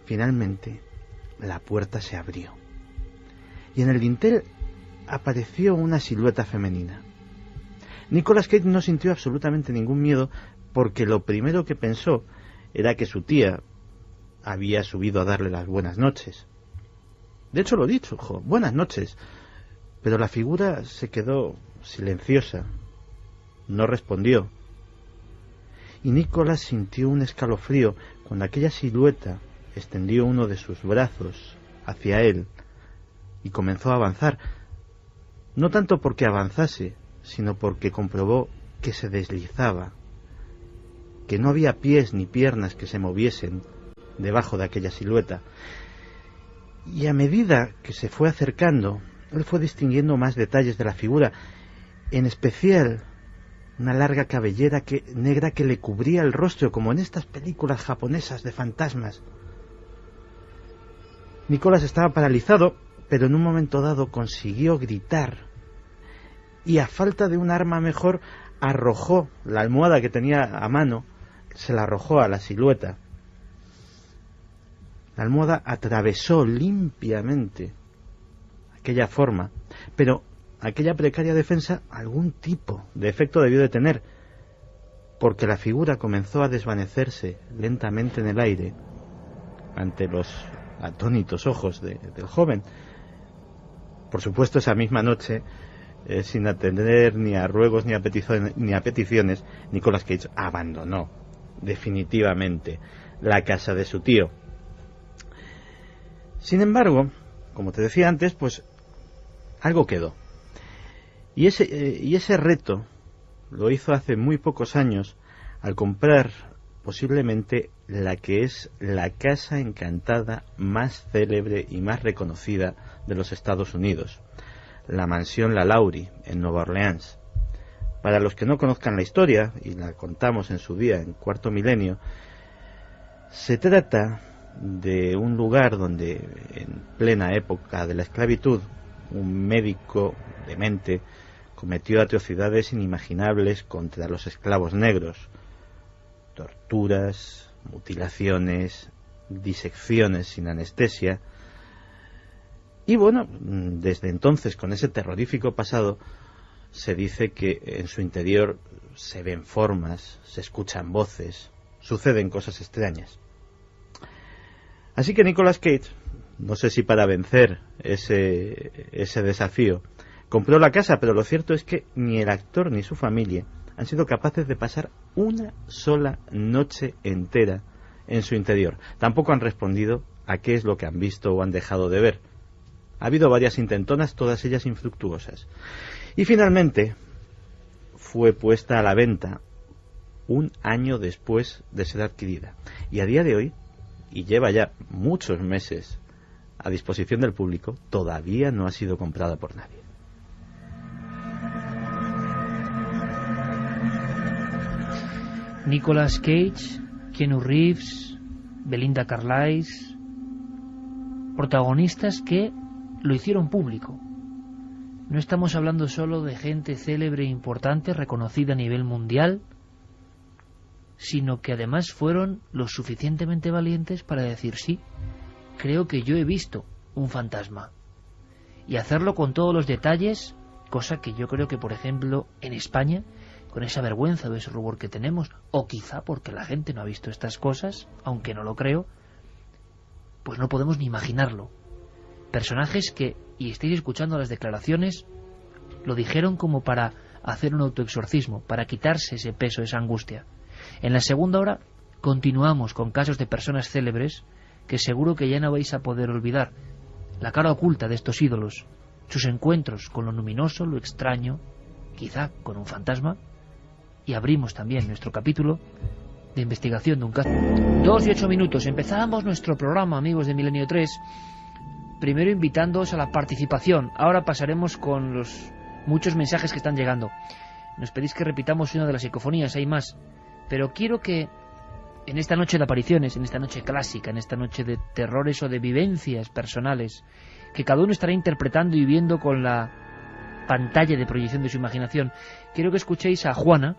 Finalmente, la puerta se abrió y en el dintel apareció una silueta femenina. Nicolas Cage no sintió absolutamente ningún miedo porque lo primero que pensó era que su tía había subido a darle las buenas noches. De hecho lo dicho, buenas noches, pero la figura se quedó silenciosa, no respondió. Y Nicolas sintió un escalofrío cuando aquella silueta extendió uno de sus brazos hacia él y comenzó a avanzar, no tanto porque avanzase, sino porque comprobó que se deslizaba, que no había pies ni piernas que se moviesen debajo de aquella silueta. Y a medida que se fue acercando, él fue distinguiendo más detalles de la figura, en especial una larga cabellera negra que le cubría el rostro, como en estas películas japonesas de fantasmas. Nicolas estaba paralizado, pero en un momento dado consiguió gritar y, a falta de un arma mejor, arrojó la almohada que tenía a mano, se la arrojó a la silueta. La almohada atravesó limpiamente aquella forma, pero aquella precaria defensa algún tipo de efecto debió de tener, porque la figura comenzó a desvanecerse lentamente en el aire ante los atónitos ojos del joven. Por supuesto, esa misma noche, sin atender ni a ruegos ni a peticiones, Nicolas Cage abandonó definitivamente la casa de su tío. Sin embargo, como te decía antes, pues algo quedó. Y ese reto lo hizo hace muy pocos años al comprar posiblemente la que es la casa encantada más célebre y más reconocida de los Estados Unidos, la mansión Lalaurie en Nueva Orleans. Para los que no conozcan la historia, y la contamos en su día en Cuarto Milenio, se trata de un lugar donde en plena época de la esclavitud un médico demente cometió atrocidades inimaginables contra los esclavos negros: torturas, mutilaciones, disecciones sin anestesia. Y bueno, desde entonces, con ese terrorífico pasado, se dice que en su interior se ven formas, se escuchan voces, suceden cosas extrañas. Así que Nicolas Cage, no sé si para vencer ese desafío, compró la casa, pero lo cierto es que ni el actor ni su familia han sido capaces de pasar una sola noche entera en su interior. Tampoco han respondido a qué es lo que han visto o han dejado de ver. Ha habido varias intentonas, todas ellas infructuosas. Y finalmente fue puesta a la venta un año después de ser adquirida. Y a día de hoy, y lleva ya muchos meses a disposición del público, todavía no ha sido comprada por nadie. Nicolas Cage, Keanu Reeves, Belinda Carlisle, protagonistas que lo hicieron público. No estamos hablando solo de gente célebre e importante, reconocida a nivel mundial, sino que además fueron lo suficientemente valientes para decir: sí, creo que yo he visto un fantasma. Y hacerlo con todos los detalles, cosa que yo creo que, por ejemplo, en España, con esa vergüenza o ese rubor que tenemos, o quizá porque la gente no ha visto estas cosas, aunque no lo creo, pues no podemos ni imaginarlo. Personajes que, y estáis escuchando las declaraciones, lo dijeron como para hacer un autoexorcismo, para quitarse ese peso, esa angustia. En la segunda hora continuamos con casos de personas célebres que seguro que ya no vais a poder olvidar. La cara oculta de estos ídolos, sus encuentros con lo luminoso, lo extraño, quizá con un fantasma. Y abrimos también nuestro capítulo de investigación de un caso. 2 y 8 minutos. Empezábamos nuestro programa, amigos de Milenio 3, primero invitándoos a la participación. Ahora pasaremos con los muchos mensajes que están llegando. Nos pedís que repitamos una de las psicofonías, hay más. Pero quiero que en esta noche de apariciones, en esta noche clásica, en esta noche de terrores o de vivencias personales, que cada uno estará interpretando y viendo con la pantalla de proyección de su imaginación, quiero que escuchéis a Juana,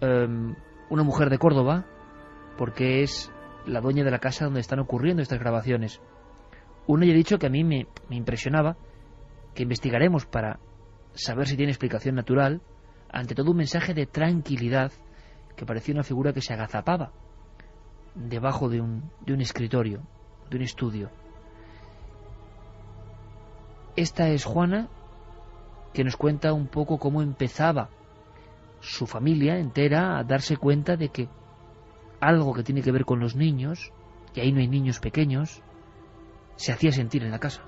una mujer de Córdoba, porque es la dueña de la casa donde están ocurriendo estas grabaciones. Uno ya he dicho que a mí me impresionaba, que investigaremos para saber si tiene explicación natural, ante todo un mensaje de tranquilidad, que parecía una figura que se agazapaba debajo de un escritorio, de un estudio. Esta es Juana, que nos cuenta un poco cómo empezaba su familia entera a darse cuenta de que algo que tiene que ver con los niños, y ahí no hay niños pequeños, se hacía sentir en la casa.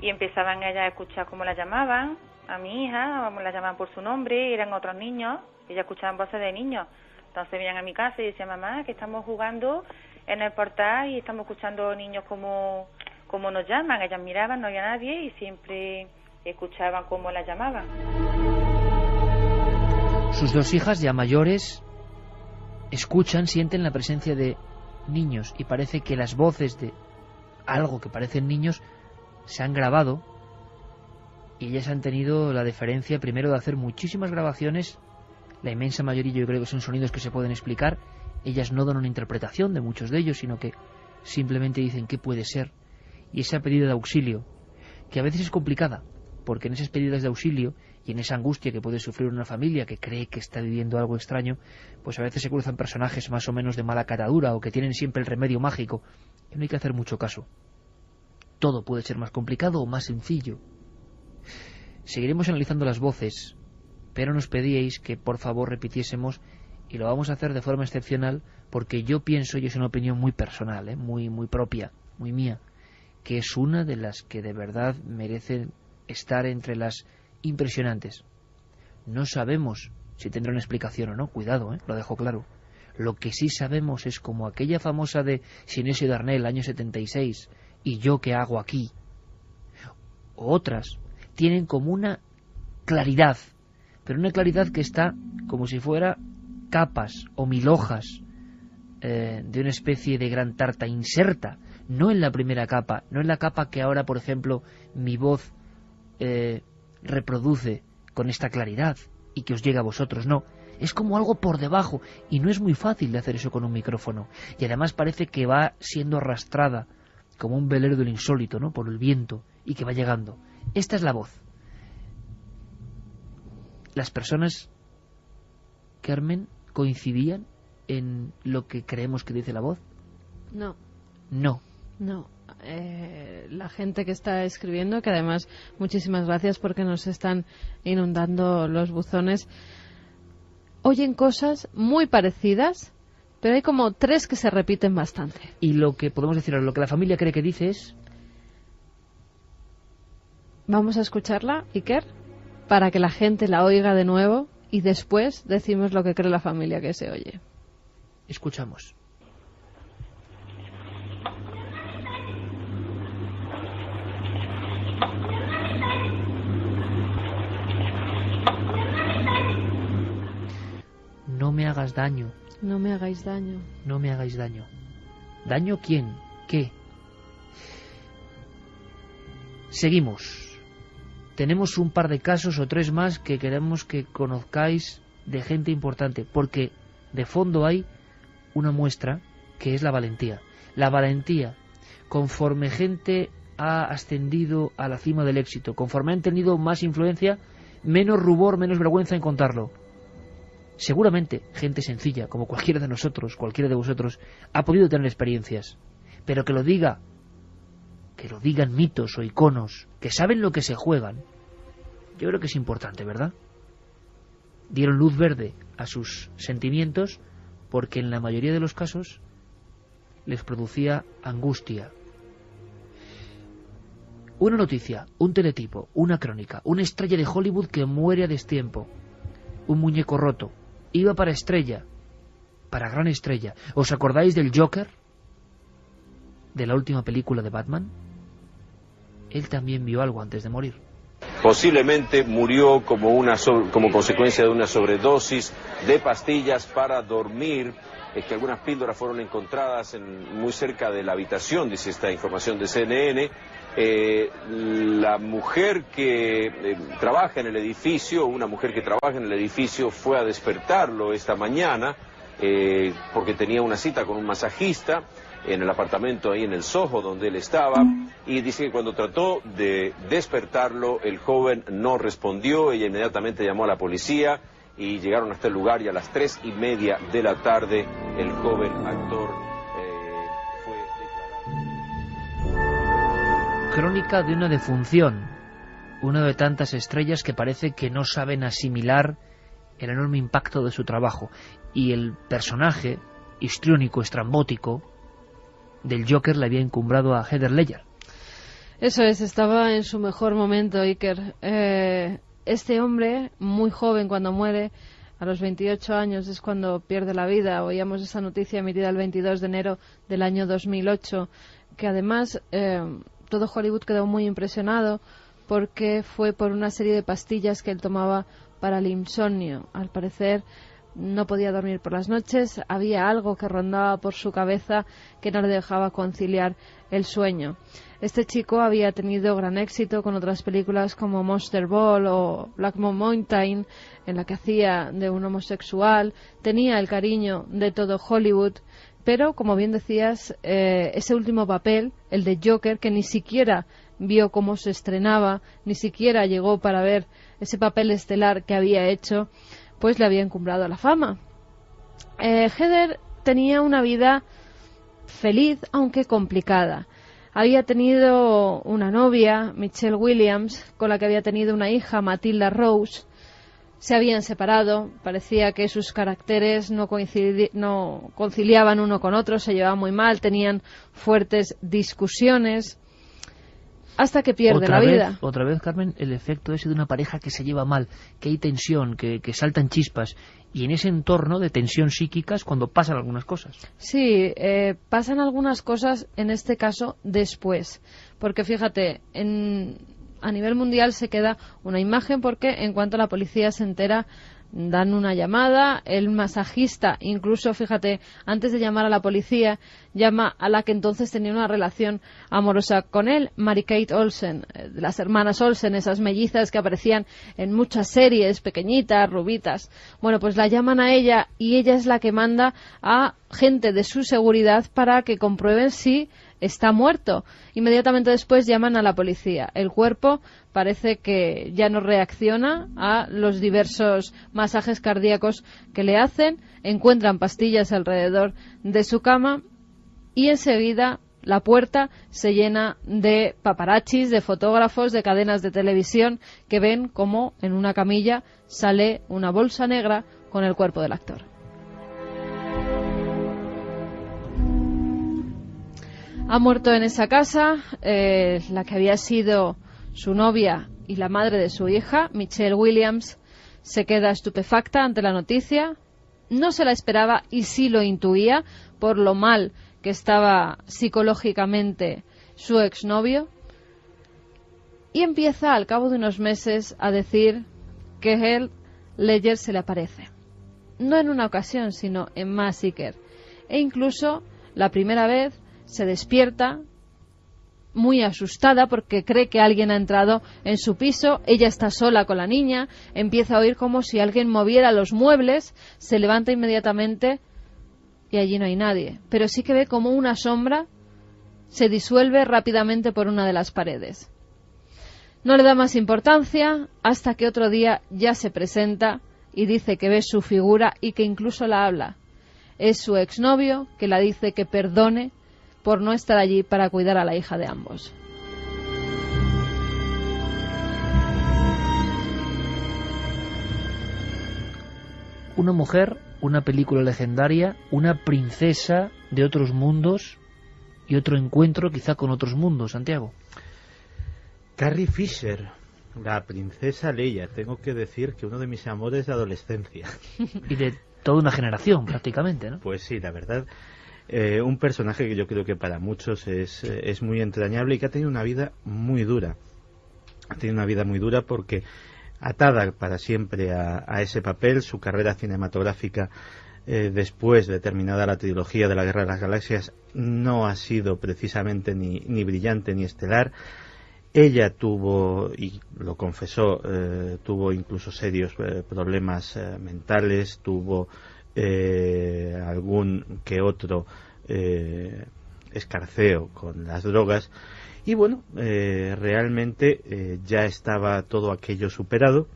Y empezaban ellas a escuchar cómo la llamaban, a mi hija, la llamaban por su nombre, eran otros niños, ellas escuchaban voces de niños. Entonces venían a mi casa y decían, mamá, que estamos jugando en el portal y estamos escuchando niños como nos llaman. Ellas miraban, no había nadie y siempre escuchaban cómo la llamaban. Sus dos hijas ya mayores escuchan, sienten la presencia de niños y parece que las voces de algo que parecen niños se han grabado y ellas han tenido la deferencia primero de hacer muchísimas grabaciones. La inmensa mayoría yo creo que son sonidos que se pueden explicar. Ellas no dan una interpretación de muchos de ellos, sino que simplemente dicen qué puede ser. Y esa pedida de auxilio, que a veces es complicada, porque en esas pedidas de auxilio y en esa angustia que puede sufrir una familia que cree que está viviendo algo extraño, pues a veces se cruzan personajes más o menos de mala catadura o que tienen siempre el remedio mágico, que no hay que hacer mucho caso. Todo puede ser más complicado o más sencillo. Seguiremos analizando las voces, pero nos pedíais que por favor repitiésemos, y lo vamos a hacer de forma excepcional, porque yo pienso, y es una opinión muy personal, muy propia, muy mía, que es una de las que de verdad merecen estar entre las impresionantes. No sabemos si tendrá una explicación o no, cuidado, lo dejo claro. Lo que sí sabemos es como aquella famosa de Sinesio Darnell, año 76, ¿y yo qué hago aquí? O otras tienen como una claridad, pero una claridad que está como si fuera capas o mil hojas de una especie de gran tarta inserta, no en la primera capa, no en la capa que ahora, por ejemplo, mi voz reproduce con esta claridad y que os llega a vosotros, no, es como algo por debajo y no es muy fácil de hacer eso con un micrófono y además parece que va siendo arrastrada como un velero del insólito, ¿no?, por el viento y que va llegando. Esta es la voz. Las personas, Carmen, coincidían en lo que creemos que dice la voz. No. La gente que está escribiendo, que además muchísimas gracias porque nos están inundando los buzones, oyen cosas muy parecidas, pero hay como tres que se repiten bastante. Y lo que podemos decir, lo que la familia cree que dice es... Vamos a escucharla, Iker, para que la gente la oiga de nuevo y después decimos lo que cree la familia que se oye. Escuchamos. No me hagas daño. No me hagáis daño. No me hagáis daño. ¿Daño quién? ¿Qué? Seguimos. Tenemos un par de casos o tres más que queremos que conozcáis de gente importante, porque de fondo hay una muestra que es la valentía. La valentía, conforme gente ha ascendido a la cima del éxito, conforme han tenido más influencia, menos rubor, menos vergüenza en contarlo. Seguramente gente sencilla, como cualquiera de nosotros, cualquiera de vosotros, ha podido tener experiencias, pero que lo digan mitos o iconos, que saben lo que se juegan, yo creo que es importante, ¿verdad? Dieron luz verde a sus sentimientos porque en la mayoría de los casos les producía angustia. Una noticia, un teletipo, una crónica, una estrella de Hollywood que muere a destiempo, un muñeco roto, iba para estrella, para gran estrella. ¿Os acordáis del Joker? ¿De la última película de Batman? él también vio algo antes de morir. Posiblemente murió como consecuencia de una sobredosis de pastillas para dormir, que algunas píldoras fueron encontradas muy cerca de la habitación, dice esta información de CNN. La mujer que trabaja en el edificio, fue a despertarlo esta mañana porque tenía una cita con un masajista en el apartamento ahí en el Soho donde él estaba, y dice que cuando trató de despertarlo el joven no respondió. Ella inmediatamente llamó a la policía y llegaron hasta el lugar, y a las 3:30 de la tarde el joven actor fue declarado. Crónica de una defunción, una de tantas estrellas que parece que no saben asimilar el enorme impacto de su trabajo, y el personaje histriónico, estrambótico del Joker le había encumbrado a Heath Ledger. Eso es, estaba en su mejor momento, Iker. Este hombre, muy joven cuando muere, a los 28 años es cuando pierde la vida. Oíamos esa noticia emitida el 22 de enero del año 2008, que además todo Hollywood quedó muy impresionado porque fue por una serie de pastillas que él tomaba para el insomnio. Al parecer no podía dormir por las noches, había algo que rondaba por su cabeza que no le dejaba conciliar el sueño. Este chico había tenido gran éxito con otras películas como Monster Ball o Black Mountain, en la que hacía de un homosexual. Tenía el cariño de todo Hollywood, pero, como bien decías, ese último papel, el de Joker, que ni siquiera vio cómo se estrenaba, ni siquiera llegó para ver ese papel estelar que había hecho, pues le había encumbrado a la fama. Heather tenía una vida feliz, aunque complicada. Había tenido una novia, Michelle Williams, con la que había tenido una hija, Matilda Rose. Se habían separado, parecía que sus caracteres no conciliaban uno con otro, se llevaban muy mal, tenían fuertes discusiones, hasta que pierde la vida. Otra vez, Carmen, el efecto ese de una pareja que se lleva mal, que hay tensión, que saltan chispas, y en ese entorno de tensión psíquica es cuando pasan algunas cosas. Sí, pasan algunas cosas, en este caso, después. Porque fíjate, a nivel mundial se queda una imagen porque en cuanto la policía se entera, dan una llamada, el masajista, incluso, fíjate, antes de llamar a la policía, llama a la que entonces tenía una relación amorosa con él, Mary-Kate Olsen, de las hermanas Olsen, esas mellizas que aparecían en muchas series, pequeñitas, rubitas. Bueno, pues la llaman a ella y ella es la que manda a gente de su seguridad para que comprueben si está muerto. Inmediatamente después llaman a la policía. El cuerpo parece que ya no reacciona a los diversos masajes cardíacos que le hacen. Encuentran pastillas alrededor de su cama y enseguida la puerta se llena de paparazzis, de fotógrafos, de cadenas de televisión que ven cómo en una camilla sale una bolsa negra con el cuerpo del actor. Ha muerto en esa casa la que había sido su novia y la madre de su hija, Michelle Williams. Se queda estupefacta ante la noticia. No se la esperaba y sí lo intuía por lo mal que estaba psicológicamente su exnovio. Y empieza al cabo de unos meses a decir que Heath Ledger se le aparece. No en una ocasión, sino en más, Iker. E incluso la primera vez se despierta muy asustada porque cree que alguien ha entrado en su piso. Ella está sola con la niña, empieza a oír como si alguien moviera los muebles, se levanta inmediatamente y allí no hay nadie. Pero sí que ve como una sombra se disuelve rápidamente por una de las paredes. No le da más importancia hasta que otro día ya se presenta y dice que ve su figura y que incluso la habla. Es su exnovio que la dice que perdone por no estar allí para cuidar a la hija de ambos. Una mujer, una película legendaria, una princesa de otros mundos y otro encuentro quizá con otros mundos, Santiago. Carrie Fisher, la princesa Leia. Tengo que decir que uno de mis amores de adolescencia. Y de toda una generación, prácticamente, ¿no? Pues sí, la verdad Un personaje que yo creo que para muchos es muy entrañable y que ha tenido una vida muy dura. Ha tenido una vida muy dura porque, atada para siempre a ese papel, su carrera cinematográfica, después de terminada la trilogía de la Guerra de las Galaxias, no ha sido precisamente ni brillante ni estelar. Ella tuvo, y lo confesó, tuvo incluso serios problemas mentales, tuvo algún que otro escarceo con las drogas, y bueno, realmente ya estaba todo aquello superado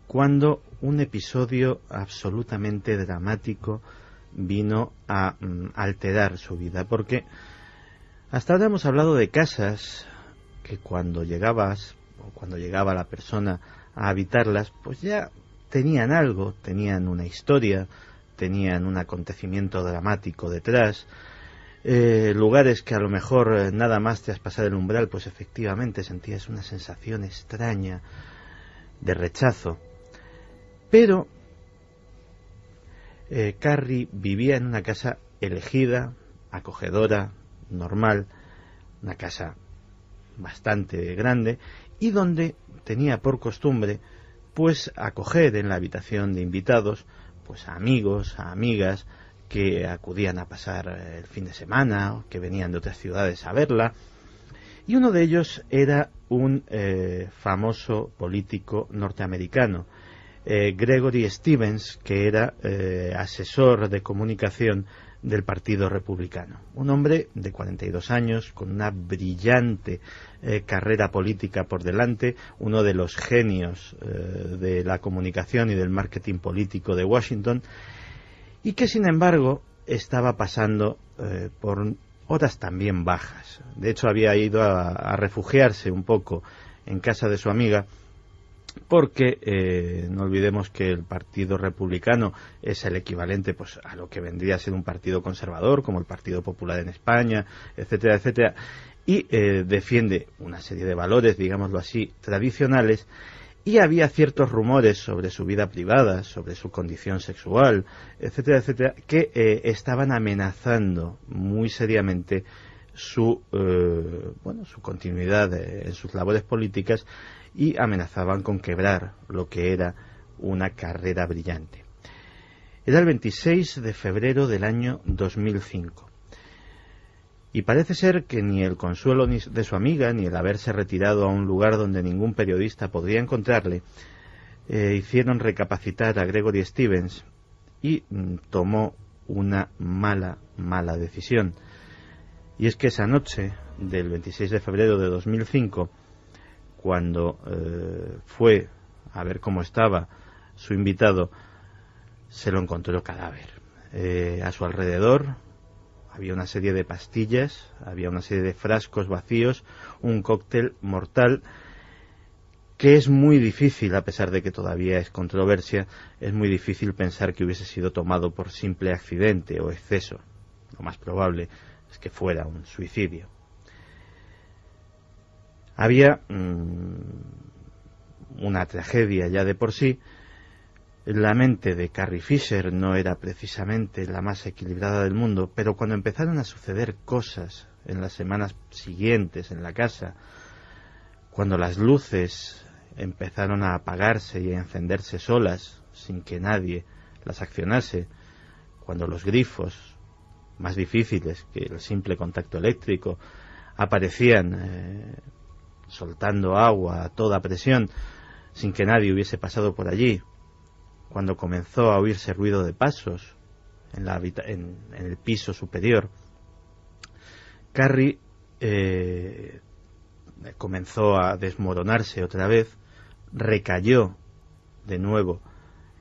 cuando un episodio absolutamente dramático vino a alterar su vida, porque hasta ahora hemos hablado de casas que cuando llegabas o cuando llegaba la persona a habitarlas, pues ya tenían algo, tenían una historia, tenían un acontecimiento dramático detrás, lugares que a lo mejor nada más te has pasado el umbral, pues efectivamente sentías una sensación extraña de rechazo. Pero Carrie vivía en una casa elegida, acogedora, normal, una casa bastante grande, y donde tenía por costumbre pues acoger en la habitación de invitados pues a amigos, a amigas que acudían a pasar el fin de semana o que venían de otras ciudades a verla, y uno de ellos era un famoso político norteamericano, Gregory Stevens, que era asesor de comunicación del Partido Republicano. Un hombre de 42 años, con una brillante carrera política por delante, uno de los genios de la comunicación y del marketing político de Washington, y que sin embargo estaba pasando por horas también bajas. De hecho, había ido a refugiarse un poco en casa de su amiga, porque no olvidemos que el Partido Republicano es el equivalente pues a lo que vendría a ser un partido conservador, como el Partido Popular en España, etcétera, etcétera, y defiende una serie de valores, digámoslo así, tradicionales, y había ciertos rumores sobre su vida privada, sobre su condición sexual, etcétera, etcétera, que estaban amenazando muy seriamente su continuidad en sus labores políticas, y amenazaban con quebrar lo que era una carrera brillante. Era el 26 de febrero del año 2005. Y parece ser que ni el consuelo de su amiga, ni el haberse retirado a un lugar donde ningún periodista podría encontrarle, hicieron recapacitar a Gregory Stevens, y tomó una mala decisión. Y es que esa noche del 26 de febrero de 2005, cuando fue a ver cómo estaba su invitado, se lo encontró cadáver. A su alrededor había una serie de pastillas, había una serie de frascos vacíos, un cóctel mortal que es muy difícil, a pesar de que todavía es controversia, es muy difícil pensar que hubiese sido tomado por simple accidente o exceso. Lo más probable es que fuera un suicidio. Había una tragedia ya de por sí. La mente de Carrie Fisher no era precisamente la más equilibrada del mundo, pero cuando empezaron a suceder cosas en las semanas siguientes en la casa, cuando las luces empezaron a apagarse y a encenderse solas sin que nadie las accionase, cuando los grifos, más difíciles que el simple contacto eléctrico, aparecían soltando agua a toda presión sin que nadie hubiese pasado por allí, cuando comenzó a oírse ruido de pasos en el piso superior, Carrie comenzó a desmoronarse otra vez, recayó de nuevo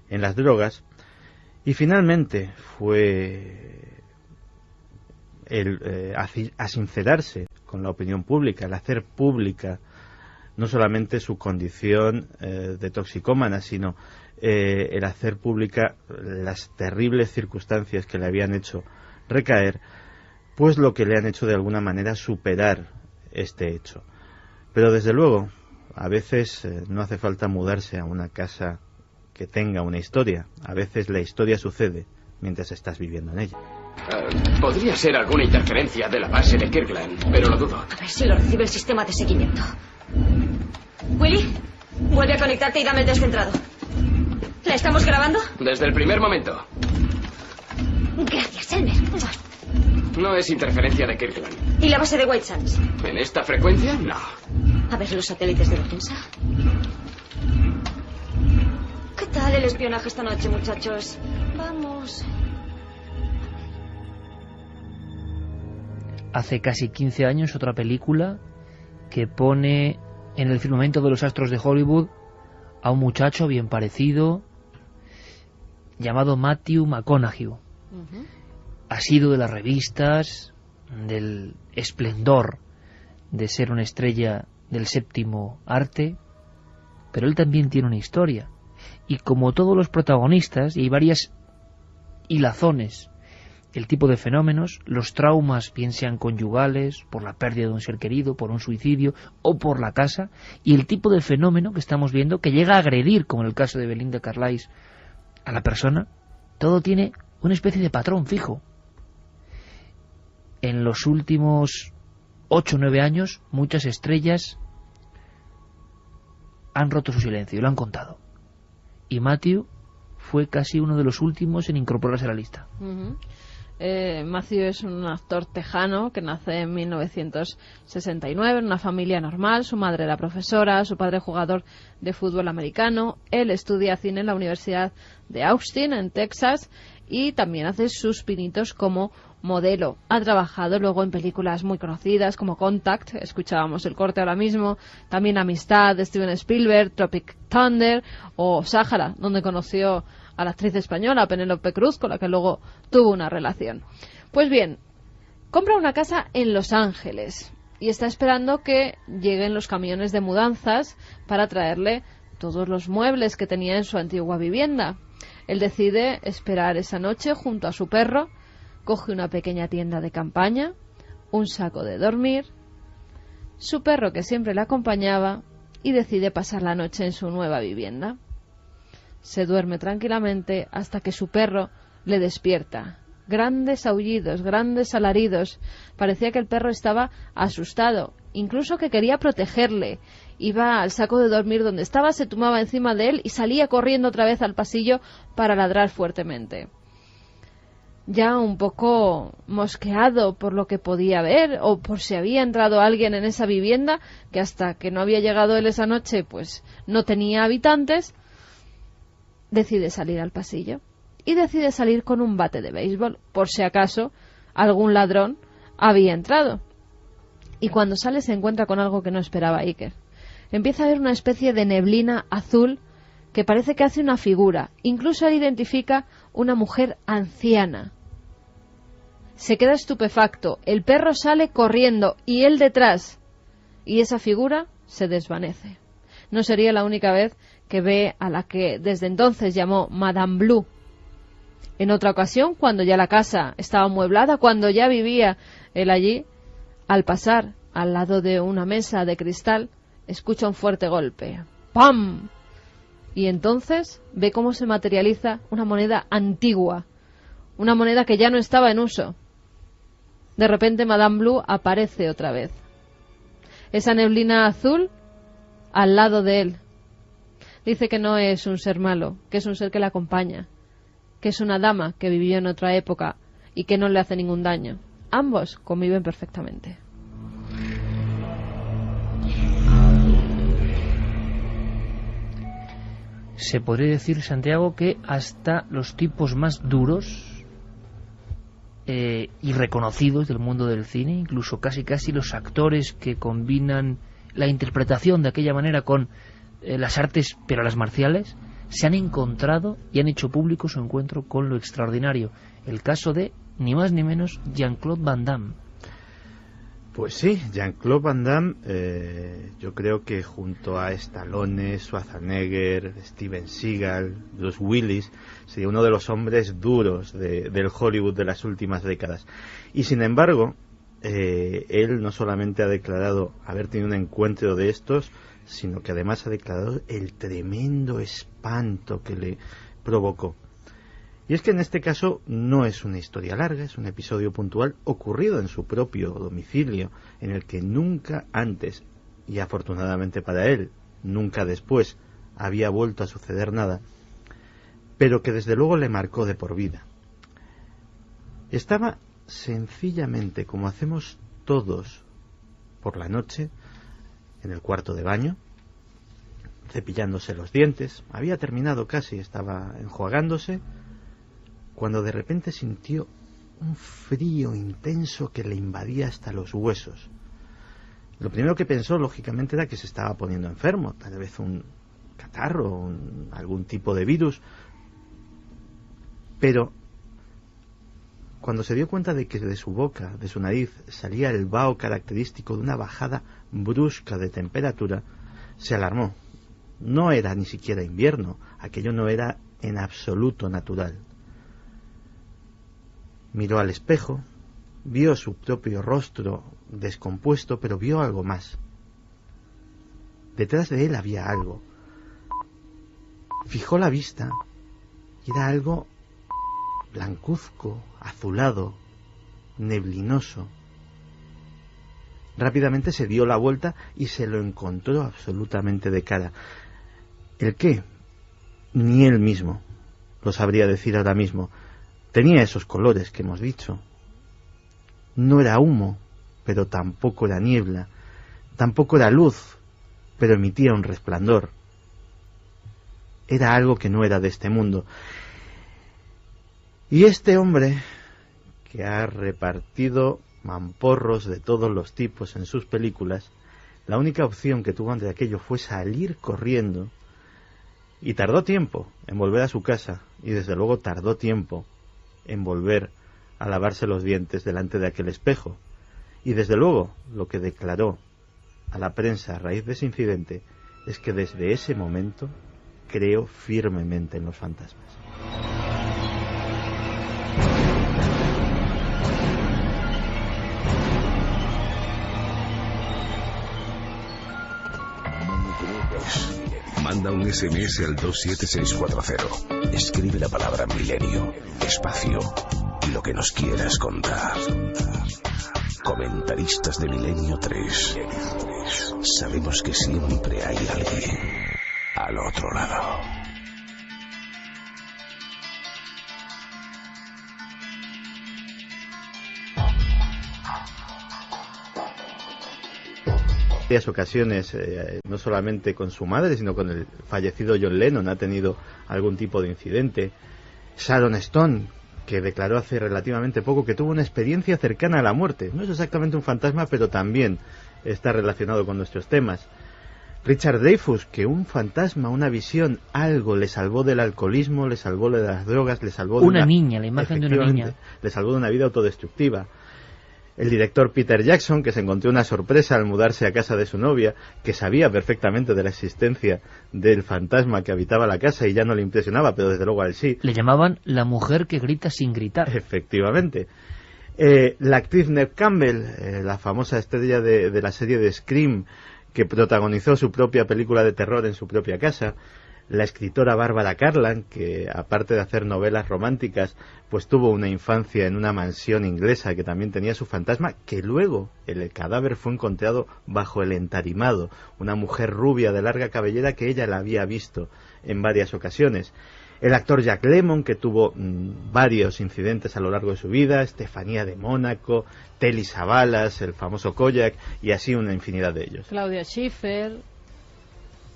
en las drogas, y finalmente fue a sincerarse con la opinión pública, el hacer pública no solamente su condición de toxicómana, sino el hacer pública las terribles circunstancias que le habían hecho recaer, pues lo que le han hecho de alguna manera superar este hecho. Pero desde luego, a veces no hace falta mudarse a una casa que tenga una historia, a veces la historia sucede mientras estás viviendo en ella. Podría ser alguna interferencia de la base de Kirkland, pero lo dudo. A ver si lo recibe el sistema de seguimiento. Willy, vuelve a conectarte y dame el descentrado. ¿La estamos grabando? Desde el primer momento. Gracias, Elmer. No es interferencia de Kirkland. ¿Y la base de White Sands? ¿En esta frecuencia? No. A ver los satélites de defensa. ¿Qué tal el espionaje esta noche, muchachos? Vamos. Hace casi 15 años otra película que pone en el firmamento de los astros de Hollywood a un muchacho bien parecido llamado Matthew McConaughey. Asiduo de las revistas, del esplendor de ser una estrella del séptimo arte, pero él también tiene una historia. Y como todos los protagonistas, y hay varias hilazones, el tipo de fenómenos, los traumas, bien sean conyugales, por la pérdida de un ser querido, por un suicidio o por la casa, y el tipo de fenómeno que estamos viendo que llega a agredir, como en el caso de Belinda Carlisle, a la persona, todo tiene una especie de patrón fijo. En los últimos 8 o 9 años, muchas estrellas han roto su silencio y lo han contado. Y Matthew fue casi uno de los últimos en incorporarse a la lista. Matthew es un actor tejano que nace en 1969 en una familia normal. Su madre era profesora, su padre jugador de fútbol americano. Él estudia cine en la Universidad de Austin, en Texas, y también hace sus pinitos como modelo. Ha trabajado luego en películas muy conocidas como Contact, escuchábamos el corte ahora mismo, también Amistad de Steven Spielberg, Tropic Thunder o Sáhara, donde conoció a la actriz española Penélope Cruz, con la que luego tuvo una relación. Pues bien, compra una casa en Los Ángeles y está esperando que lleguen los camiones de mudanzas para traerle todos los muebles que tenía en su antigua vivienda. Él decide esperar esa noche junto a su perro, coge una pequeña tienda de campaña, un saco de dormir, su perro que siempre le acompañaba, y decide pasar la noche en su nueva vivienda. Se duerme tranquilamente hasta que su perro le despierta. Grandes aullidos, grandes alaridos. Parecía que el perro estaba asustado, incluso que quería protegerle. Iba al saco de dormir donde estaba, se tumbaba encima de él y salía corriendo otra vez al pasillo para ladrar fuertemente. Ya un poco mosqueado por lo que podía ver o por si había entrado alguien en esa vivienda, que hasta que no había llegado él esa noche pues no tenía habitantes, decide salir al pasillo y decide salir con un bate de béisbol por si acaso algún ladrón había entrado. Y cuando sale se encuentra con algo que no esperaba Iker. Empieza a ver una especie de neblina azul que parece que hace una figura. Incluso él identifica una mujer anciana. Se queda estupefacto. El perro sale corriendo y él detrás. Y esa figura se desvanece. No sería la única vez que ve a la que desde entonces llamó Madame Blue. En otra ocasión, cuando ya la casa estaba amueblada, cuando ya vivía él allí, al pasar al lado de una mesa de cristal, escucha un fuerte golpe. ¡Pam! Y entonces ve cómo se materializa una moneda antigua, una moneda que ya no estaba en uso. De repente Madame Blue aparece otra vez. Esa neblina azul al lado de él. Dice que no es un ser malo, que es un ser que le acompaña, que es una dama que vivió en otra época y que no le hace ningún daño. Ambos conviven perfectamente. Se podría decir, Santiago, que hasta los tipos más duros y reconocidos del mundo del cine, incluso casi los actores que combinan la interpretación de aquella manera con las artes, pero las marciales, se han encontrado y han hecho público su encuentro con lo extraordinario. El caso de, ni más ni menos, Jean-Claude Van Damme. Pues sí, Jean-Claude Van Damme, yo creo que junto a Stallone, Schwarzenegger, Steven Seagal, Bruce Willis, sería uno de los hombres duros del Hollywood de las últimas décadas. Y sin embargo, él no solamente ha declarado haber tenido un encuentro de estos, sino que además ha declarado el tremendo espanto que le provocó. Y es que en este caso no es una historia larga, es un episodio puntual ocurrido en su propio domicilio, en el que nunca antes, y afortunadamente para él, nunca después, había vuelto a suceder nada, pero que desde luego le marcó de por vida. Estaba sencillamente, como hacemos todos por la noche, en el cuarto de baño, cepillándose los dientes, había terminado casi, estaba enjuagándose, cuando de repente sintió un frío intenso que le invadía hasta los huesos. Lo primero que pensó, lógicamente, era que se estaba poniendo enfermo, tal vez un catarro, algún tipo de virus, pero cuando se dio cuenta de que de su boca, de su nariz, salía el vaho característico de una bajada brusca de temperatura, se alarmó. No era ni siquiera invierno, aquello no era en absoluto natural. Miró al espejo, vio su propio rostro descompuesto, pero vio algo más. Detrás de él había algo. Fijó la vista y era algo blancuzco, azulado, neblinoso. Rápidamente se dio la vuelta y se lo encontró absolutamente de cara. ¿El qué? Ni él mismo lo sabría decir ahora mismo. Tenía esos colores que hemos dicho. No era humo, pero tampoco era niebla. Tampoco era luz, pero emitía un resplandor. Era algo que no era de este mundo. Y este hombre, que ha repartido mamporros de todos los tipos en sus películas, la única opción que tuvo ante aquello fue salir corriendo, y tardó tiempo en volver a su casa, y desde luego tardó tiempo en volver a lavarse los dientes delante de aquel espejo. Y desde luego lo que declaró a la prensa a raíz de ese incidente es que desde ese momento creó firmemente en los fantasmas. Manda un SMS al 27640. Escribe la palabra milenio, espacio y lo que nos quieras contar. Comentaristas de Milenio 3. Sabemos que siempre hay alguien al otro lado. Varias ocasiones, no solamente con su madre, sino con el fallecido John Lennon, ha tenido algún tipo de incidente. Sharon Stone, que declaró hace relativamente poco que tuvo una experiencia cercana a la muerte. No es exactamente un fantasma, pero también está relacionado con nuestros temas. Richard Dreyfuss, que un fantasma, una visión, algo le salvó del alcoholismo, le salvó de las drogas, le salvó de una niña, la imagen de una niña. Le salvó de una vida autodestructiva. El director Peter Jackson, que se encontró una sorpresa al mudarse a casa de su novia, que sabía perfectamente de la existencia del fantasma que habitaba la casa y ya no le impresionaba, pero desde luego a él sí. Le llamaban la mujer que grita sin gritar. Efectivamente. La actriz Neve Campbell, la famosa estrella de la serie de Scream, que protagonizó su propia película de terror en su propia casa. La escritora Barbara Cartland, que aparte de hacer novelas románticas, pues tuvo una infancia en una mansión inglesa que también tenía su fantasma, que luego el cadáver fue encontrado bajo el entarimado, una mujer rubia de larga cabellera que ella la había visto en varias ocasiones. El actor Jack Lemmon, que tuvo varios incidentes a lo largo de su vida, Estefanía de Mónaco, Telly Savalas, el famoso Kojak, y así una infinidad de ellos. Claudia Schiffer,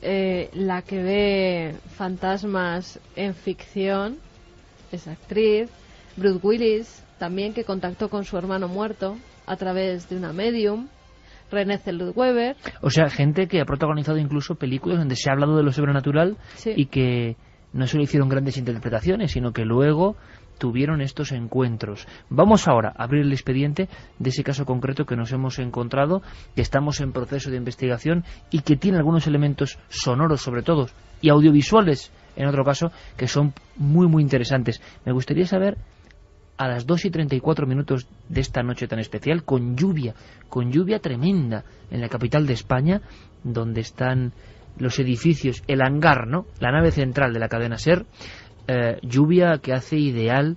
la que ve fantasmas en ficción, es actriz. Bruce Willis, también, que contactó con su hermano muerto a través de una medium. René Zellweger. O sea, gente que ha protagonizado incluso películas donde se ha hablado de lo sobrenatural, sí, y que no solo hicieron grandes interpretaciones, sino que luego tuvieron estos encuentros. Vamos ahora a abrir el expediente de ese caso concreto que nos hemos encontrado, que estamos en proceso de investigación y que tiene algunos elementos sonoros, sobre todo, y audiovisuales, en otro caso, que son muy, muy interesantes. Me gustaría saber, a las 2:34 de esta noche tan especial, con lluvia tremenda en la capital de España, donde están los edificios, el hangar, ¿no?, la nave central de la cadena SER, lluvia que hace ideal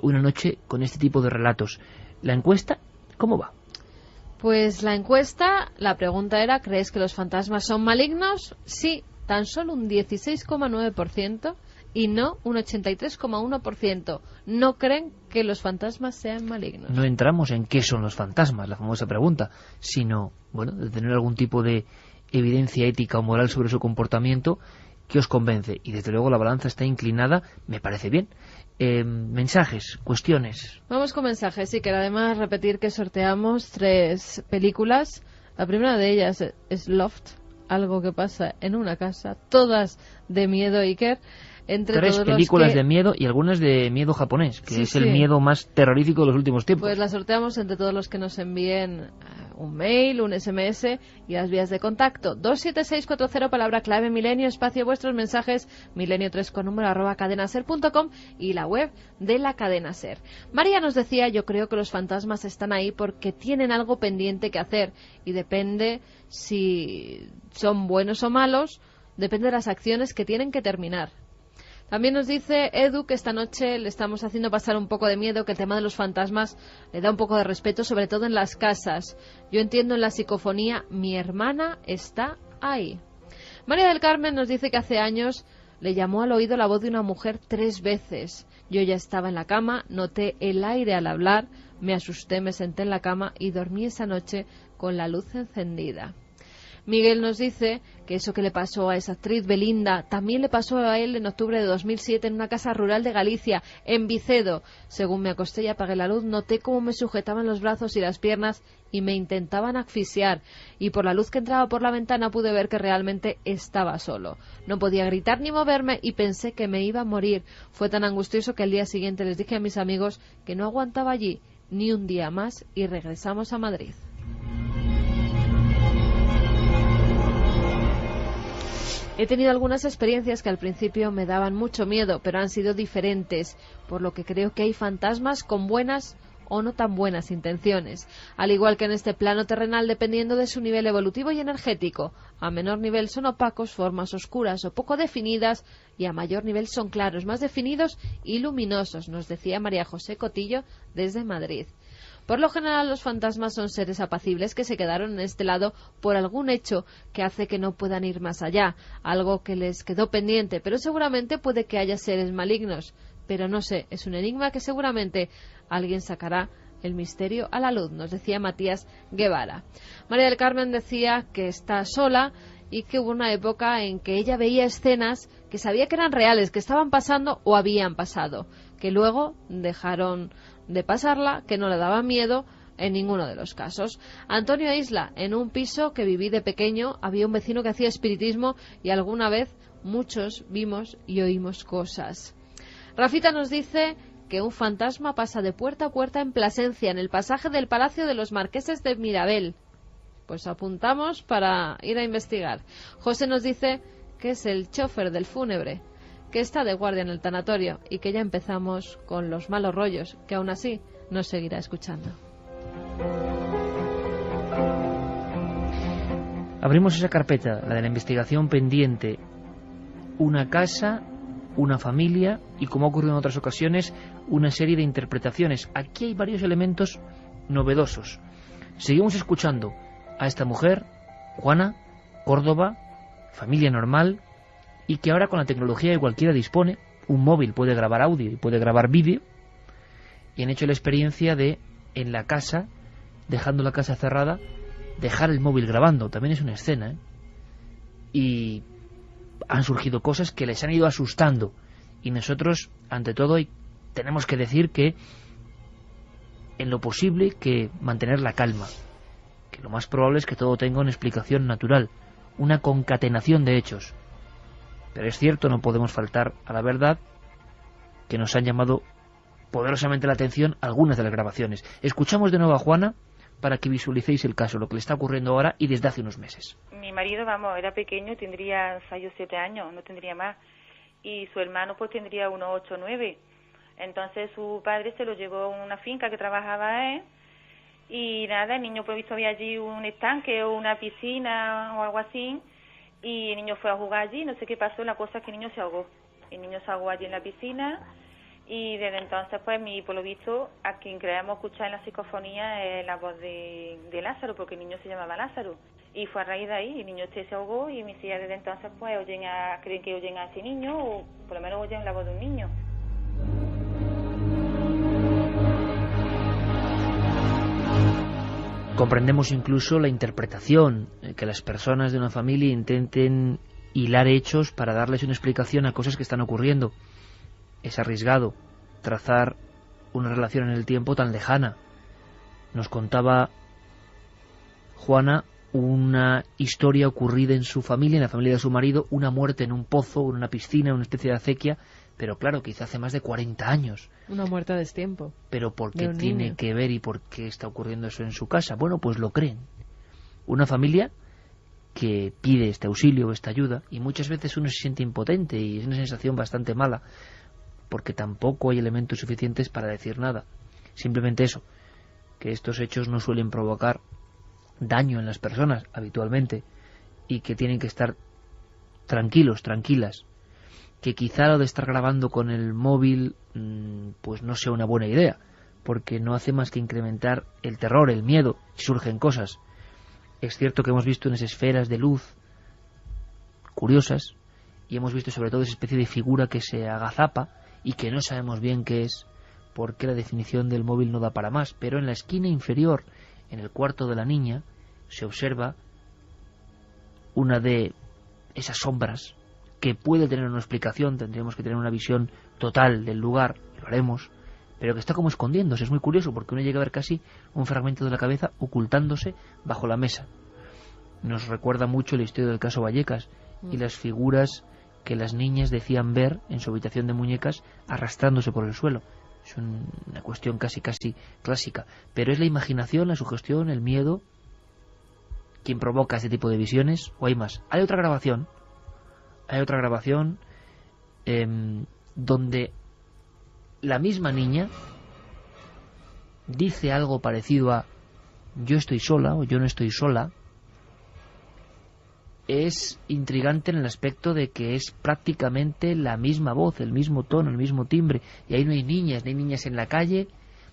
una noche con este tipo de relatos. ¿La encuesta cómo va? Pues la encuesta, la pregunta era, ¿crees que los fantasmas son malignos? Sí, tan solo un 16,9%, y no un 83,1%. No creen que los fantasmas sean malignos. No entramos en qué son los fantasmas, la famosa pregunta, sino, bueno, de tener algún tipo de evidencia ética o moral sobre su comportamiento que os convence. Y desde luego la balanza está inclinada, me parece bien. Mensajes, cuestiones. Vamos con mensajes, sí, que además repetir que sorteamos 3 películas. La primera de ellas es Loft, algo que pasa en una casa, todas de miedo, Iker. Entre 3 todos películas los que... de miedo y algunas de miedo japonés, que sí, es el miedo más terrorífico de los últimos tiempos. Pues la sorteamos entre todos los que nos envíen un mail, un SMS y las vías de contacto. 27640, palabra clave milenio, espacio vuestros mensajes, milenio3 con número @cadenaser.com y la web de la cadena Ser. María nos decía, yo creo que los fantasmas están ahí porque tienen algo pendiente que hacer y depende si son buenos o malos, depende de las acciones que tienen que terminar. También nos dice Edu que esta noche le estamos haciendo pasar un poco de miedo, que el tema de los fantasmas le da un poco de respeto, sobre todo en las casas. Yo entiendo en la psicofonía, mi hermana está ahí. María del Carmen nos dice que hace años le llamó al oído la voz de una mujer 3 veces. Yo ya estaba en la cama, noté el aire al hablar, me asusté, me senté en la cama y dormí esa noche con la luz encendida. Miguel nos dice que eso que le pasó a esa actriz Belinda también le pasó a él en octubre de 2007 en una casa rural de Galicia, en Vicedo. Según me acosté y apagué la luz, noté cómo me sujetaban los brazos y las piernas y me intentaban asfixiar. Y por la luz que entraba por la ventana pude ver que realmente estaba solo. No podía gritar ni moverme y pensé que me iba a morir. Fue tan angustioso que al día siguiente les dije a mis amigos que no aguantaba allí ni un día más y regresamos a Madrid. He tenido algunas experiencias que al principio me daban mucho miedo, pero han sido diferentes, por lo que creo que hay fantasmas con buenas o no tan buenas intenciones, al igual que en este plano terrenal dependiendo de su nivel evolutivo y energético. A menor nivel son opacos, formas oscuras o poco definidas, y a mayor nivel son claros, más definidos y luminosos, nos decía María José Cotillo desde Madrid. Por lo general, los fantasmas son seres apacibles que se quedaron en este lado por algún hecho que hace que no puedan ir más allá, algo que les quedó pendiente, pero seguramente puede que haya seres malignos. Pero no sé, es un enigma que seguramente alguien sacará el misterio a la luz, nos decía Matías Guevara. María del Carmen decía que está sola y que hubo una época en que ella veía escenas que sabía que eran reales, que estaban pasando o habían pasado, que luego dejaron de pasarla, que no le daba miedo en ninguno de los casos. Antonio Isla, en un piso que viví de pequeño, había un vecino que hacía espiritismo y alguna vez muchos vimos y oímos cosas. Rafita nos dice que un fantasma pasa de puerta a puerta en Plasencia, en el pasaje del Palacio de los Marqueses de Mirabel. Pues apuntamos para ir a investigar. José nos dice que es el chofer del fúnebre, que está de guardia en el tanatorio y que ya empezamos con los malos rollos, que aún así nos seguirá escuchando. Abrimos esa carpeta, la de la investigación pendiente. Una casa, una familia y, como ha ocurrido en otras ocasiones, una serie de interpretaciones. Aquí hay varios elementos novedosos. Seguimos escuchando a esta mujer, Juana, Córdoba, familia normal, y que ahora con la tecnología que cualquiera dispone, un móvil puede grabar audio y puede grabar vídeo, y han hecho la experiencia de, en la casa, dejando la casa cerrada, dejar el móvil grabando. También es una escena, ¿eh? Y han surgido cosas que les han ido asustando, y nosotros, ante todo, tenemos que decir que en lo posible que mantener la calma, que lo más probable es que todo tenga una explicación natural, una concatenación de hechos. Pero es cierto, no podemos faltar a la verdad, que nos han llamado poderosamente la atención algunas de las grabaciones. Escuchamos de nuevo a Juana para que visualicéis el caso, lo que le está ocurriendo ahora y desde hace unos meses. Mi marido, era pequeño, tendría 6 o 7 años, no tendría más. Y su hermano pues tendría unos 8 o 9. Entonces su padre se lo llevó a una finca que trabajaba él. Y nada, el niño pues visto había allí un estanque o una piscina o algo así. Y el niño fue a jugar allí, no sé qué pasó, la cosa es que el niño se ahogó. El niño se ahogó allí en la piscina y desde entonces, pues, por lo visto, a quien creemos escuchar en la psicofonía es la voz de Lázaro, porque el niño se llamaba Lázaro. Y fue a raíz de ahí, el niño se ahogó y mis hijas desde entonces, pues, creen que oyen a ese niño, o por lo menos oyen la voz de un niño. Comprendemos incluso la interpretación, que las personas de una familia intenten hilar hechos para darles una explicación a cosas que están ocurriendo. Es arriesgado trazar una relación en el tiempo tan lejana. Nos contaba Juana una historia ocurrida en su familia, en la familia de su marido, una muerte en un pozo, en una piscina, una especie de acequia, pero claro, quizá hace más de 40 años. Una muerte a destiempo. Pero ¿por qué tiene que ver y por qué está ocurriendo eso en su casa? Bueno, pues lo creen. Una familia que pide este auxilio, esta ayuda, y muchas veces uno se siente impotente y es una sensación bastante mala, porque tampoco hay elementos suficientes para decir nada. Simplemente eso, que estos hechos no suelen provocar daño en las personas habitualmente y que tienen que estar tranquilos, tranquilas, que quizá lo de estar grabando con el móvil pues no sea una buena idea, porque no hace más que incrementar el terror, el miedo, si surgen cosas. Es cierto que hemos visto unas esferas de luz curiosas y hemos visto sobre todo esa especie de figura que se agazapa y que no sabemos bien qué es, porque la definición del móvil no da para más, pero en la esquina inferior, en el cuarto de la niña, se observa una de esas sombras que puede tener una explicación, tendríamos que tener una visión total del lugar, y lo haremos, pero que está como escondiéndose. Es muy curioso porque uno llega a ver casi un fragmento de la cabeza ocultándose bajo la mesa. Nos recuerda mucho la historia del caso Vallecas y las figuras que las niñas decían ver en su habitación de muñecas arrastrándose por el suelo. Es una cuestión casi clásica, pero es la imaginación, la sugestión, el miedo quien provoca este tipo de visiones, o hay más. Hay otra grabación donde la misma niña dice algo parecido a yo estoy sola o yo no estoy sola. Es intrigante en el aspecto de que es prácticamente la misma voz, el mismo tono, el mismo timbre, y ahí no hay niñas en la calle.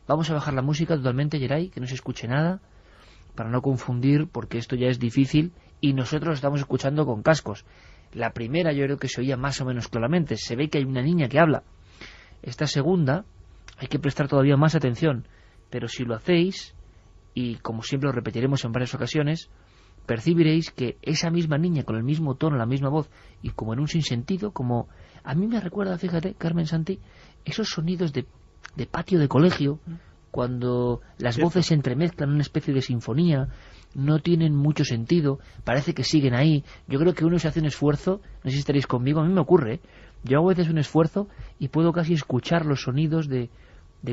Vamos a bajar la música totalmente, Geray, que no se escuche nada, para no confundir, porque esto ya es difícil, y nosotros lo estamos escuchando con cascos. La primera yo creo que se oía más o menos claramente, se ve que hay una niña que habla. Esta segunda hay que prestar todavía más atención, pero si lo hacéis, y como siempre lo repetiremos en varias ocasiones, percibiréis que esa misma niña con el mismo tono, la misma voz, y como en un sinsentido, como a mí me recuerda, fíjate, Carmen Santi, esos sonidos de patio de colegio, cuando las voces se entremezclan en una especie de sinfonía, no tienen mucho sentido, parece que siguen ahí. Yo creo que uno se hace un esfuerzo, no sé si estaréis conmigo, a mí me ocurre, yo hago a veces un esfuerzo y puedo casi escuchar los sonidos de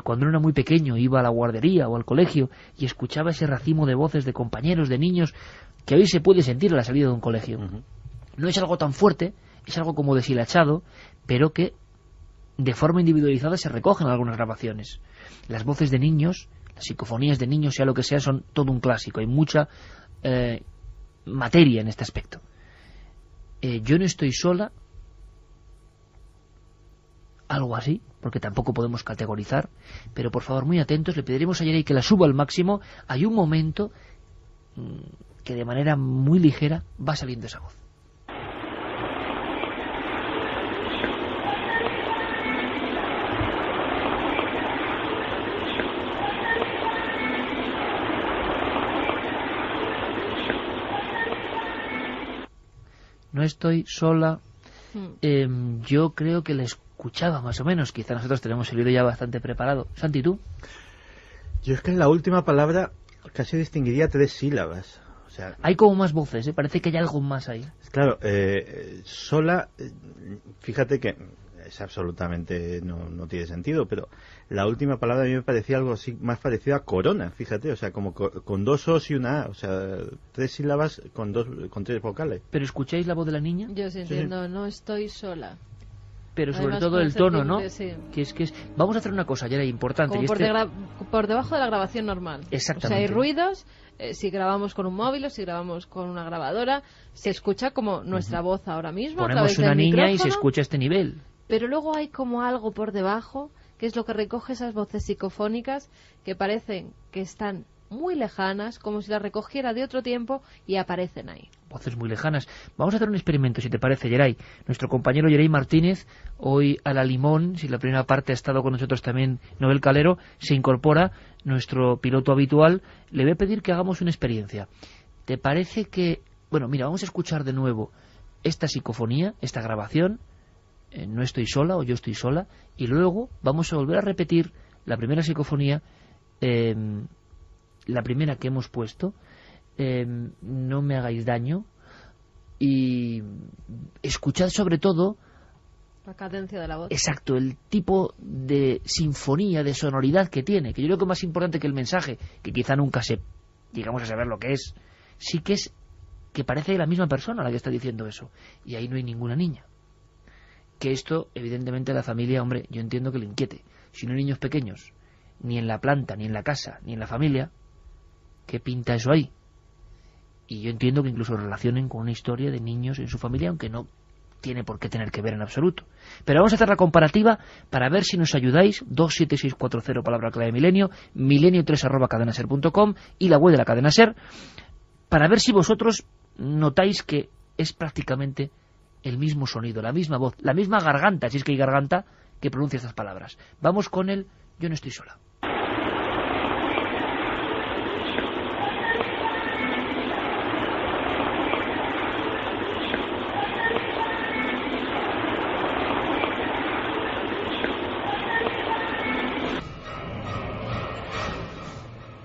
cuando era muy pequeño, iba a la guardería o al colegio y escuchaba ese racimo de voces de compañeros, de niños, que hoy se puede sentir a la salida de un colegio. No es algo tan fuerte, es algo como deshilachado, pero que de forma individualizada se recogen en algunas grabaciones. Las voces de niños, las psicofonías de niños, sea lo que sea, son todo un clásico. Hay mucha materia en este aspecto. Yo no estoy sola, algo así, porque tampoco podemos categorizar, pero por favor muy atentos, le pediremos a Yeray que la suba al máximo. Hay un momento que de manera muy ligera va saliendo esa voz. No estoy sola. Yo creo que la escuchaba más o menos. Quizá nosotros tenemos el oído ya bastante preparado. Santi, ¿tú? Yo es que en la última palabra casi distinguiría 3 sílabas. O sea, hay como más voces, ¿eh? Parece que hay algo más ahí. Claro, sola, fíjate que es absolutamente no tiene sentido, pero la última palabra a mí me parecía algo así más parecido a corona, fíjate, o sea, como con 2 os y una a, o sea, 3 sílabas con 3 vocales. ¿Pero escucháis la voz de la niña? Yo sí entiendo, sí. No estoy sola. Pero sobre todo el tono, ¿no? Sí. Que es vamos a hacer una cosa, ya era importante. Como por debajo de la grabación normal. Exactamente. O sea, hay ruidos, si grabamos con un móvil o si grabamos con una grabadora, se escucha como nuestra voz ahora mismo. Ponemos una niña y se escucha a este nivel. pero luego hay como algo por debajo, que es lo que recoge esas voces psicofónicas que parecen que están muy lejanas, como si las recogiera de otro tiempo, y aparecen ahí. Voces muy lejanas. Vamos a hacer un experimento, si te parece, Geray. Nuestro compañero Geray Martínez, hoy a la limón, si la primera parte ha estado con nosotros también Noel Calero, se incorpora, nuestro piloto habitual. Le voy a pedir que hagamos una experiencia. ¿Te parece que... Bueno, mira, vamos a escuchar de nuevo esta psicofonía, esta grabación, No estoy sola o Yo estoy sola, y luego vamos a volver a repetir la primera psicofonía, la primera que hemos puesto, No me hagáis daño, y escuchad sobre todo la cadencia de la voz. Exacto, el tipo de sinfonía, de sonoridad que tiene, que yo creo que es más importante que el mensaje, que quizá nunca llegamos a saber lo que es, sí que es que parece la misma persona la que está diciendo eso, y ahí no hay ninguna niña. Que esto, evidentemente, a la familia, hombre, yo entiendo que le inquiete. Si no hay niños pequeños, ni en la planta, ni en la casa, ni en la familia, ¿qué pinta eso ahí? Y yo entiendo que incluso relacionen con una historia de niños en su familia, aunque no tiene por qué tener que ver en absoluto. Pero vamos a hacer la comparativa para ver si nos ayudáis. 27640, palabra clave milenio, milenio3@cadenaser.com y la web de la cadena Ser, para ver si vosotros notáis que es prácticamente el mismo sonido, la misma voz, la misma garganta, si es que hay garganta, que pronuncia estas palabras. Vamos con el Yo no estoy sola.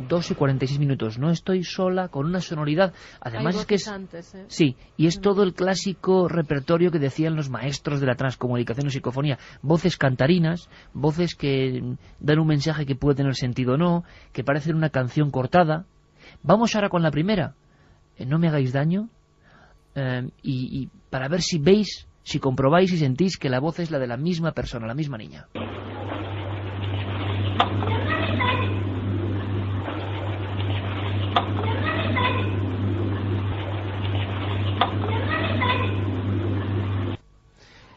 2:46. No estoy sola, con una sonoridad. Además es que es antes, sí, y es todo el clásico repertorio que decían los maestros de la transcomunicación o psicofonía. Voces cantarinas, voces que dan un mensaje que puede tener sentido o no, que parecen una canción cortada. Vamos ahora con la primera. No me hagáis daño. Y para ver si veis, si comprobáis y sentís que la voz es la de la misma persona, la misma niña.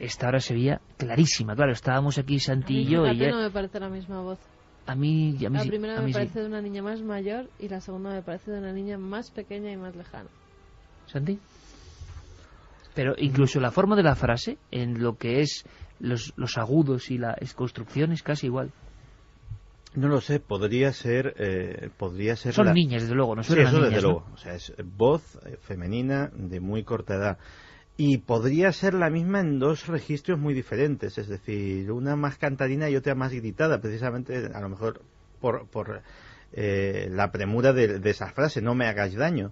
Esta ahora se veía clarísima, claro, estábamos aquí Santi y yo. A mí no me parece la misma voz. A mí la primera me parece sí. De una niña más mayor y la segunda me parece de una niña más pequeña y más lejana. ¿Santi? Pero incluso la forma de la frase, en lo que es los agudos y la construcción, es casi igual. No lo sé, podría ser Son niñas, desde luego, no son niñas, desde ¿no? luego. O sea, es voz femenina de muy corta edad. Y podría ser la misma en dos registros muy diferentes, es decir, una más cantarina y otra más gritada, precisamente a lo mejor por la premura de esa frase, no me hagáis daño.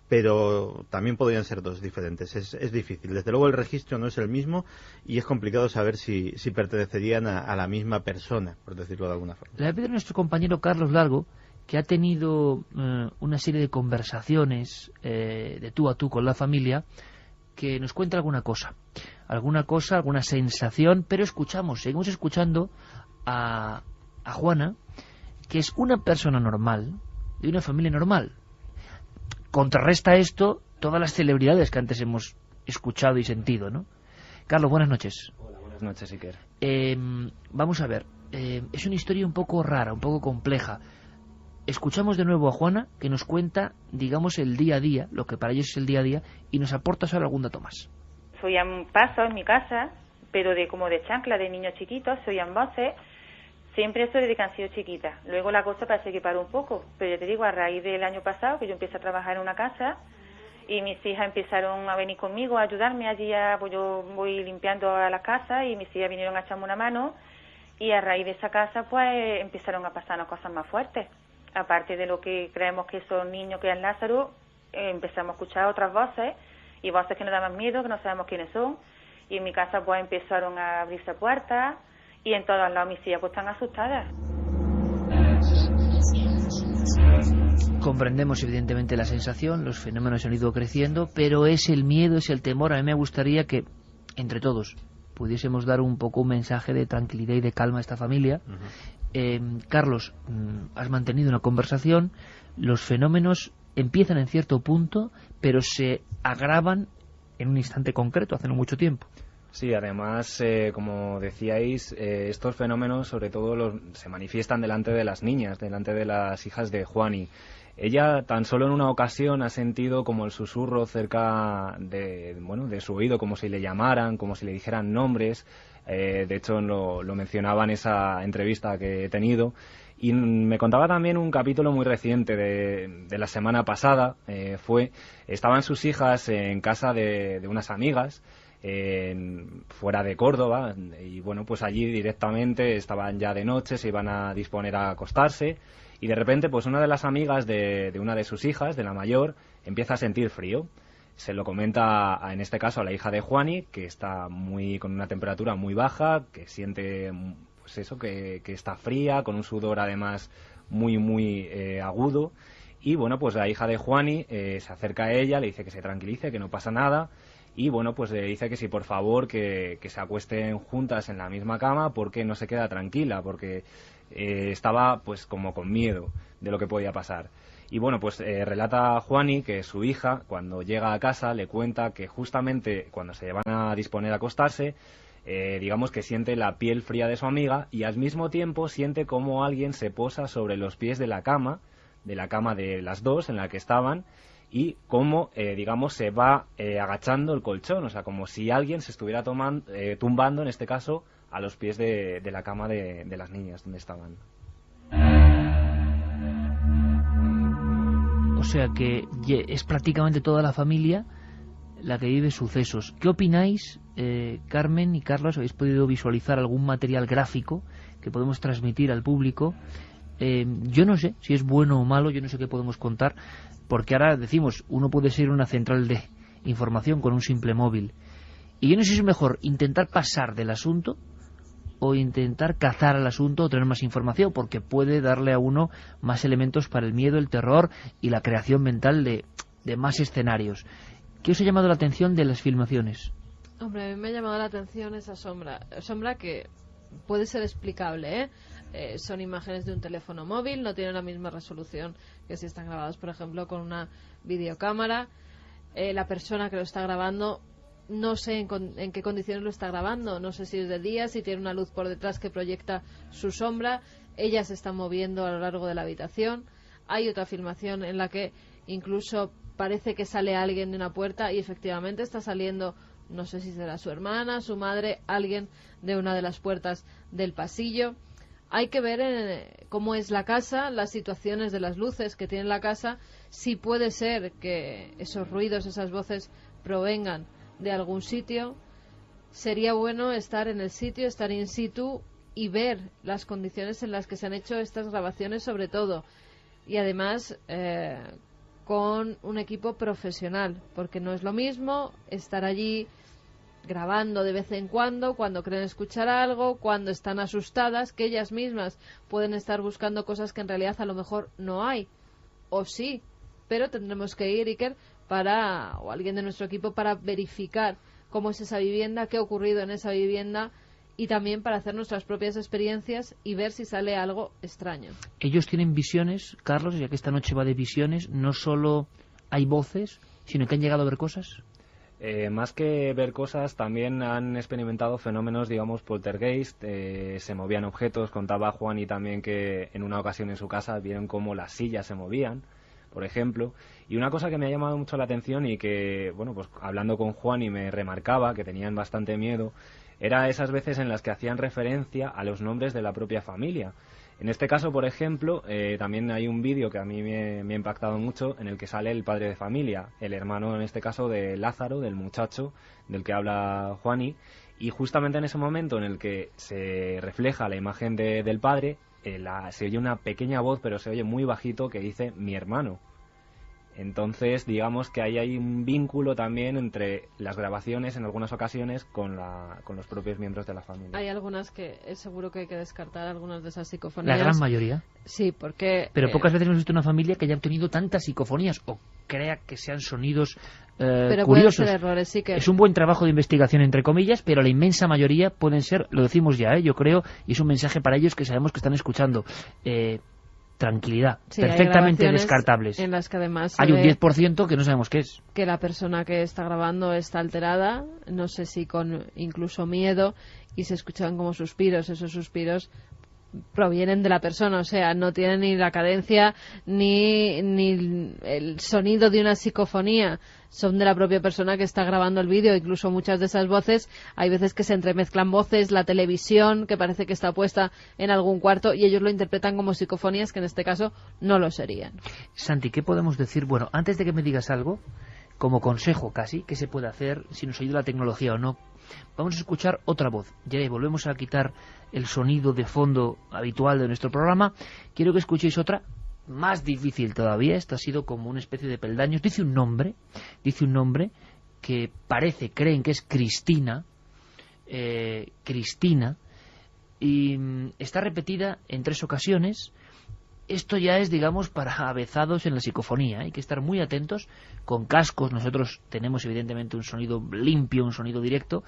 Pero también podrían ser dos diferentes. Es difícil. Desde luego el registro no es el mismo y es complicado saber si pertenecerían a la misma persona, por decirlo de alguna forma. Le voy a pedir a nuestro compañero Carlos Largo, que ha tenido una serie de conversaciones de tú a tú con la familia, que nos cuente alguna cosa, alguna sensación, pero seguimos escuchando a Juana, que es una persona normal, de una familia normal. Contrarresta esto todas las celebridades que antes hemos escuchado y sentido, ¿no? Carlos, buenas noches. Hola, buenas noches, Iker. Vamos a ver, es una historia un poco rara, un poco compleja. Escuchamos de nuevo a Juana, que nos cuenta, digamos, el día a día, lo que para ellos es el día a día, y nos aporta solo algún dato más. Se oían pasos en mi casa, pero como de chancla, de niños chiquitos, se oían voces, siempre eso desde que han sido chiquitas. Luego la cosa parece que paró un poco, pero yo te digo, a raíz del año pasado, que yo empecé a trabajar en una casa, y mis hijas empezaron a venir conmigo a ayudarme allí, pues yo voy limpiando a la casa, y mis hijas vinieron a echarme una mano, y a raíz de esa casa, pues empezaron a pasarnos cosas más fuertes. Aparte de lo que creemos que son niños que es Lázaro, empezamos a escuchar otras voces, y voces que nos daban miedo, que no sabemos quiénes son, y en mi casa pues empezaron a abrirse puertas, y en todos lados mis hijas pues están asustadas. Comprendemos evidentemente la sensación, los fenómenos han ido creciendo, pero es el miedo, es el temor. A mí me gustaría que, entre todos, pudiésemos dar un poco un mensaje de tranquilidad y de calma a esta familia. Carlos, has mantenido una conversación, los fenómenos empiezan en cierto punto, pero se agravan en un instante concreto, hace no mucho tiempo. Sí, además, como decíais, estos fenómenos sobre todo se manifiestan delante de las niñas, delante de las hijas de Juani. Ella tan solo en una ocasión ha sentido como el susurro cerca de su oído, como si le llamaran, como si le dijeran nombres. De hecho, lo mencionaba en esa entrevista que he tenido. Y me contaba también un capítulo muy reciente de la semana pasada. Estaban sus hijas en casa de unas amigas, fuera de Córdoba, y bueno, pues allí directamente estaban ya de noche, se iban a disponer a acostarse, y de repente pues una de las amigas de una de sus hijas, de la mayor, empieza a sentir frío. Se lo comenta en este caso a la hija de Juani, que está con una temperatura muy baja, que siente pues eso, que está fría, con un sudor además muy agudo. Y bueno, pues la hija de Juani se acerca a ella, le dice que se tranquilice, que no pasa nada. Y bueno, pues le dice que si por favor que se acuesten juntas en la misma cama, porque no se queda tranquila, porque estaba pues como con miedo de lo que podía pasar. Y bueno, pues relata Juani que su hija, cuando llega a casa, le cuenta que justamente cuando se van a disponer a acostarse, digamos que siente la piel fría de su amiga, y al mismo tiempo siente como alguien se posa sobre los pies de la cama de las dos en la que estaban, y cómo, digamos, se va agachando el colchón, o sea, como si alguien se estuviera tumbando, en este caso, a los pies de la cama de las niñas donde estaban. O sea que es prácticamente toda la familia la que vive sucesos. ¿Qué opináis, Carmen y Carlos? ¿Habéis podido visualizar algún material gráfico que podemos transmitir al público? Yo no sé si es bueno o malo, yo no sé qué podemos contar, porque ahora decimos, uno puede ser una central de información con un simple móvil. Y yo no sé si es mejor intentar pasar del asunto o intentar cazar al asunto o tener más información, porque puede darle a uno más elementos para el miedo, el terror y la creación mental de más escenarios. ¿Qué os ha llamado la atención de las filmaciones? Hombre, a mí me ha llamado la atención esa sombra que puede ser explicable, ¿eh? Son imágenes de un teléfono móvil, no tienen la misma resolución que si están grabados, por ejemplo, con una videocámara. La persona que lo está grabando, no sé en qué condiciones lo está grabando, no sé si es de día, si tiene una luz por detrás que proyecta su sombra. Ella se está moviendo a lo largo de la habitación. Hay otra filmación en la que incluso parece que sale alguien de una puerta y efectivamente está saliendo, no sé si será su hermana, su madre, alguien de una de las puertas del pasillo. Hay que ver cómo es la casa, las situaciones de las luces que tiene la casa, si puede ser que esos ruidos, esas voces provengan de algún sitio. Sería bueno estar en el sitio, estar in situ y ver las condiciones en las que se han hecho estas grabaciones sobre todo. Y además con un equipo profesional, porque no es lo mismo estar allí grabando de vez en cuando creen escuchar algo, cuando están asustadas, que ellas mismas pueden estar buscando cosas que en realidad a lo mejor no hay, o sí, pero tendremos que ir, Iker, o alguien de nuestro equipo, para verificar cómo es esa vivienda, qué ha ocurrido en esa vivienda, y también para hacer nuestras propias experiencias y ver si sale algo extraño. Ellos tienen visiones, Carlos, ya que esta noche va de visiones, no solo hay voces, sino que han llegado a ver cosas. Más que ver cosas, también han experimentado fenómenos, digamos, poltergeist. Se movían objetos. Contaba Juani también que en una ocasión en su casa vieron cómo las sillas se movían, por ejemplo. Y una cosa que me ha llamado mucho la atención y que, bueno, pues hablando con Juani me remarcaba que tenían bastante miedo, era esas veces en las que hacían referencia a los nombres de la propia familia. En este caso, por ejemplo, también hay un vídeo que a mí me ha impactado mucho, en el que sale el padre de familia, el hermano, en este caso, de Lázaro, del muchacho del que habla Juani, y justamente en ese momento en el que se refleja la imagen del padre, se oye una pequeña voz, pero se oye muy bajito, que dice "mi hermano". Entonces, digamos que ahí hay un vínculo también entre las grabaciones, en algunas ocasiones, con los propios miembros de la familia. Hay algunas que es seguro que hay que descartar, algunas de esas psicofonías. ¿La gran mayoría? Sí, porque... Pero pocas veces hemos visto una familia que haya obtenido tantas psicofonías o crea que sean sonidos pero curiosos. Pueden ser errores, sí que... Es un buen trabajo de investigación, entre comillas, pero la inmensa mayoría pueden ser, lo decimos ya, yo creo, y es un mensaje para ellos que sabemos que están escuchando. tranquilidad, Sí, perfectamente hay descartables. En las que además hay un 10% que no sabemos qué es. Que la persona que está grabando está alterada, no sé si con incluso miedo, y se escuchan como suspiros. Esos suspiros provienen de la persona, o sea, no tienen ni la cadencia ni el sonido de una psicofonía, son de la propia persona que está grabando el vídeo. Incluso muchas de esas voces, hay veces que se entremezclan voces, la televisión que parece que está puesta en algún cuarto, y ellos lo interpretan como psicofonías que en este caso no lo serían. Santi, ¿qué podemos decir? Bueno, antes de que me digas algo, como consejo casi, ¿qué se puede hacer, si nos ayuda la tecnología o no? Vamos a escuchar otra voz. Ya volvemos a quitar el sonido de fondo habitual de nuestro programa. Quiero que escuchéis otra, más difícil todavía. Esta ha sido como una especie de peldaños. Dice un nombre que creen que es Cristina, y está repetida en 3 ocasiones. Esto ya es, digamos, para avezados en la psicofonía. Hay que estar muy atentos con cascos. Nosotros tenemos, evidentemente, un sonido limpio, un sonido directo,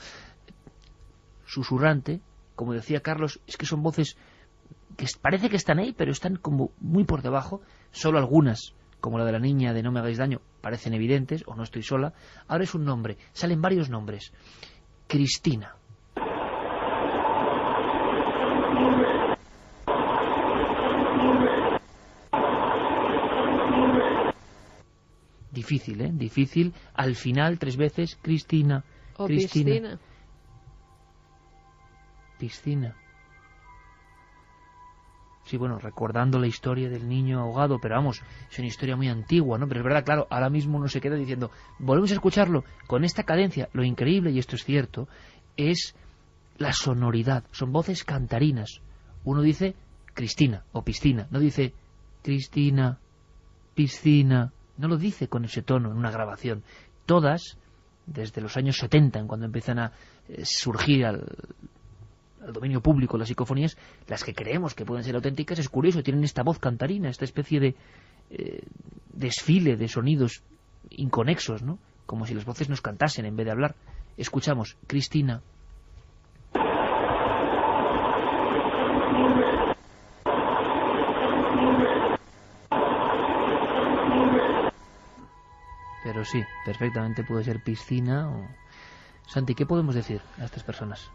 susurrante. Como decía Carlos, es que son voces que parece que están ahí, pero están como muy por debajo. Solo algunas, como la de la niña de No me hagáis daño, parecen evidentes, o No estoy sola. Ahora es un nombre, salen varios nombres. Cristina. Difícil, ¿eh? Difícil. Al final, 3 veces, Cristina. O Cristina. Piscina. Sí, bueno, recordando la historia del niño ahogado, pero vamos, es una historia muy antigua, ¿no? Pero es verdad, claro, ahora mismo uno se queda diciendo, volvemos a escucharlo con esta cadencia. Lo increíble, y esto es cierto, es la sonoridad. Son voces cantarinas. Uno dice Cristina o piscina, no dice Cristina, piscina. No lo dice con ese tono en una grabación. Todas, desde los años 70, en cuando empiezan a surgir al dominio público las psicofonías, las que creemos que pueden ser auténticas, es curioso, tienen esta voz cantarina, esta especie de desfile de sonidos inconexos, ¿no? Como si las voces nos cantasen en vez de hablar. Escuchamos, Cristina. Pero sí, perfectamente puede ser piscina o... Santi, ¿qué podemos decir a estas personas?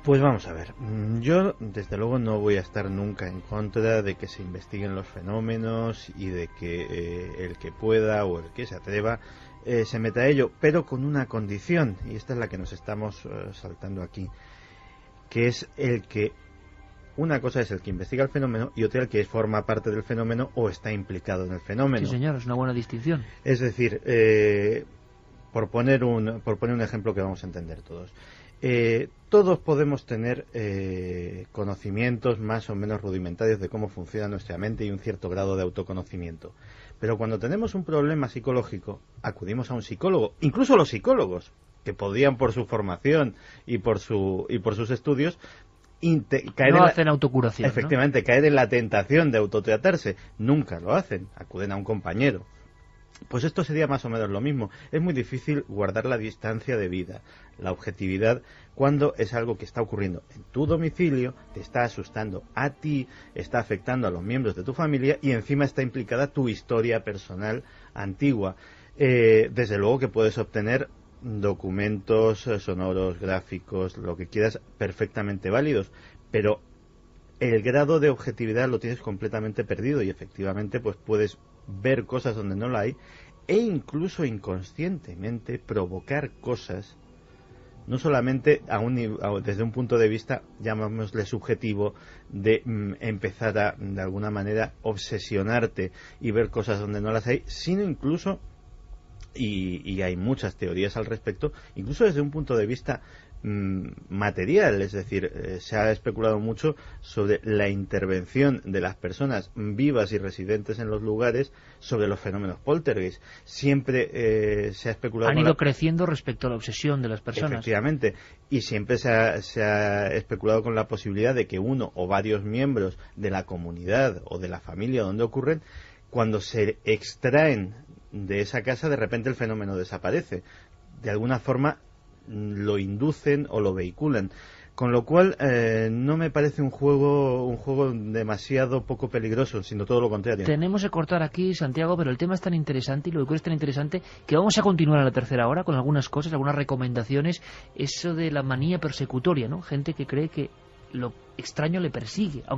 Pues vamos a ver, yo desde luego no voy a estar nunca en contra de que se investiguen los fenómenos y de que el que pueda o el que se atreva se meta a ello, pero con una condición, y esta es la que nos estamos saltando aquí, que es el que una cosa es el que investiga el fenómeno y otra el que forma parte del fenómeno o está implicado en el fenómeno. Sí, señor, es una buena distinción. Es decir, por poner un ejemplo que vamos a entender todos. Todos podemos tener conocimientos más o menos rudimentarios de cómo funciona nuestra mente y un cierto grado de autoconocimiento. Pero cuando tenemos un problema psicológico, acudimos a un psicólogo, incluso los psicólogos, que podrían por su formación y por sus estudios hacen autocuración. Efectivamente, ¿no? Caer en la tentación de autotratarse. Nunca lo hacen, acuden a un compañero. Pues esto sería más o menos lo mismo. Es muy difícil guardar la distancia de vida, la objetividad, cuando es algo que está ocurriendo en tu domicilio, te está asustando a ti, está afectando a los miembros de tu familia y encima está implicada tu historia personal antigua. Desde luego que puedes obtener documentos sonoros, gráficos, lo que quieras, perfectamente válidos, pero el grado de objetividad lo tienes completamente perdido y efectivamente pues puedes ver cosas donde no la hay e incluso inconscientemente provocar cosas, no solamente desde un punto de vista, llamémosle subjetivo, de empezar a, de alguna manera, obsesionarte y ver cosas donde no las hay, sino incluso, y hay muchas teorías al respecto, incluso desde un punto de vista material, es decir, se ha especulado mucho sobre la intervención de las personas vivas y residentes en los lugares sobre los fenómenos poltergeist. Siempre se ha especulado... Han ido creciendo respecto a la obsesión de las personas. Efectivamente, y siempre se ha especulado con la posibilidad de que uno o varios miembros de la comunidad o de la familia donde ocurren, cuando se extraen de esa casa, de repente el fenómeno desaparece. De alguna forma lo inducen o lo vehiculan. Con lo cual, no me parece un juego demasiado poco peligroso, sino todo lo contrario. Tenemos que cortar aquí, Santiago, pero el tema es tan interesante y lo que es tan interesante que vamos a continuar a la tercera hora con algunas cosas, algunas recomendaciones. Eso de la manía persecutoria, ¿no? Gente que cree que lo extraño le persigue, aunque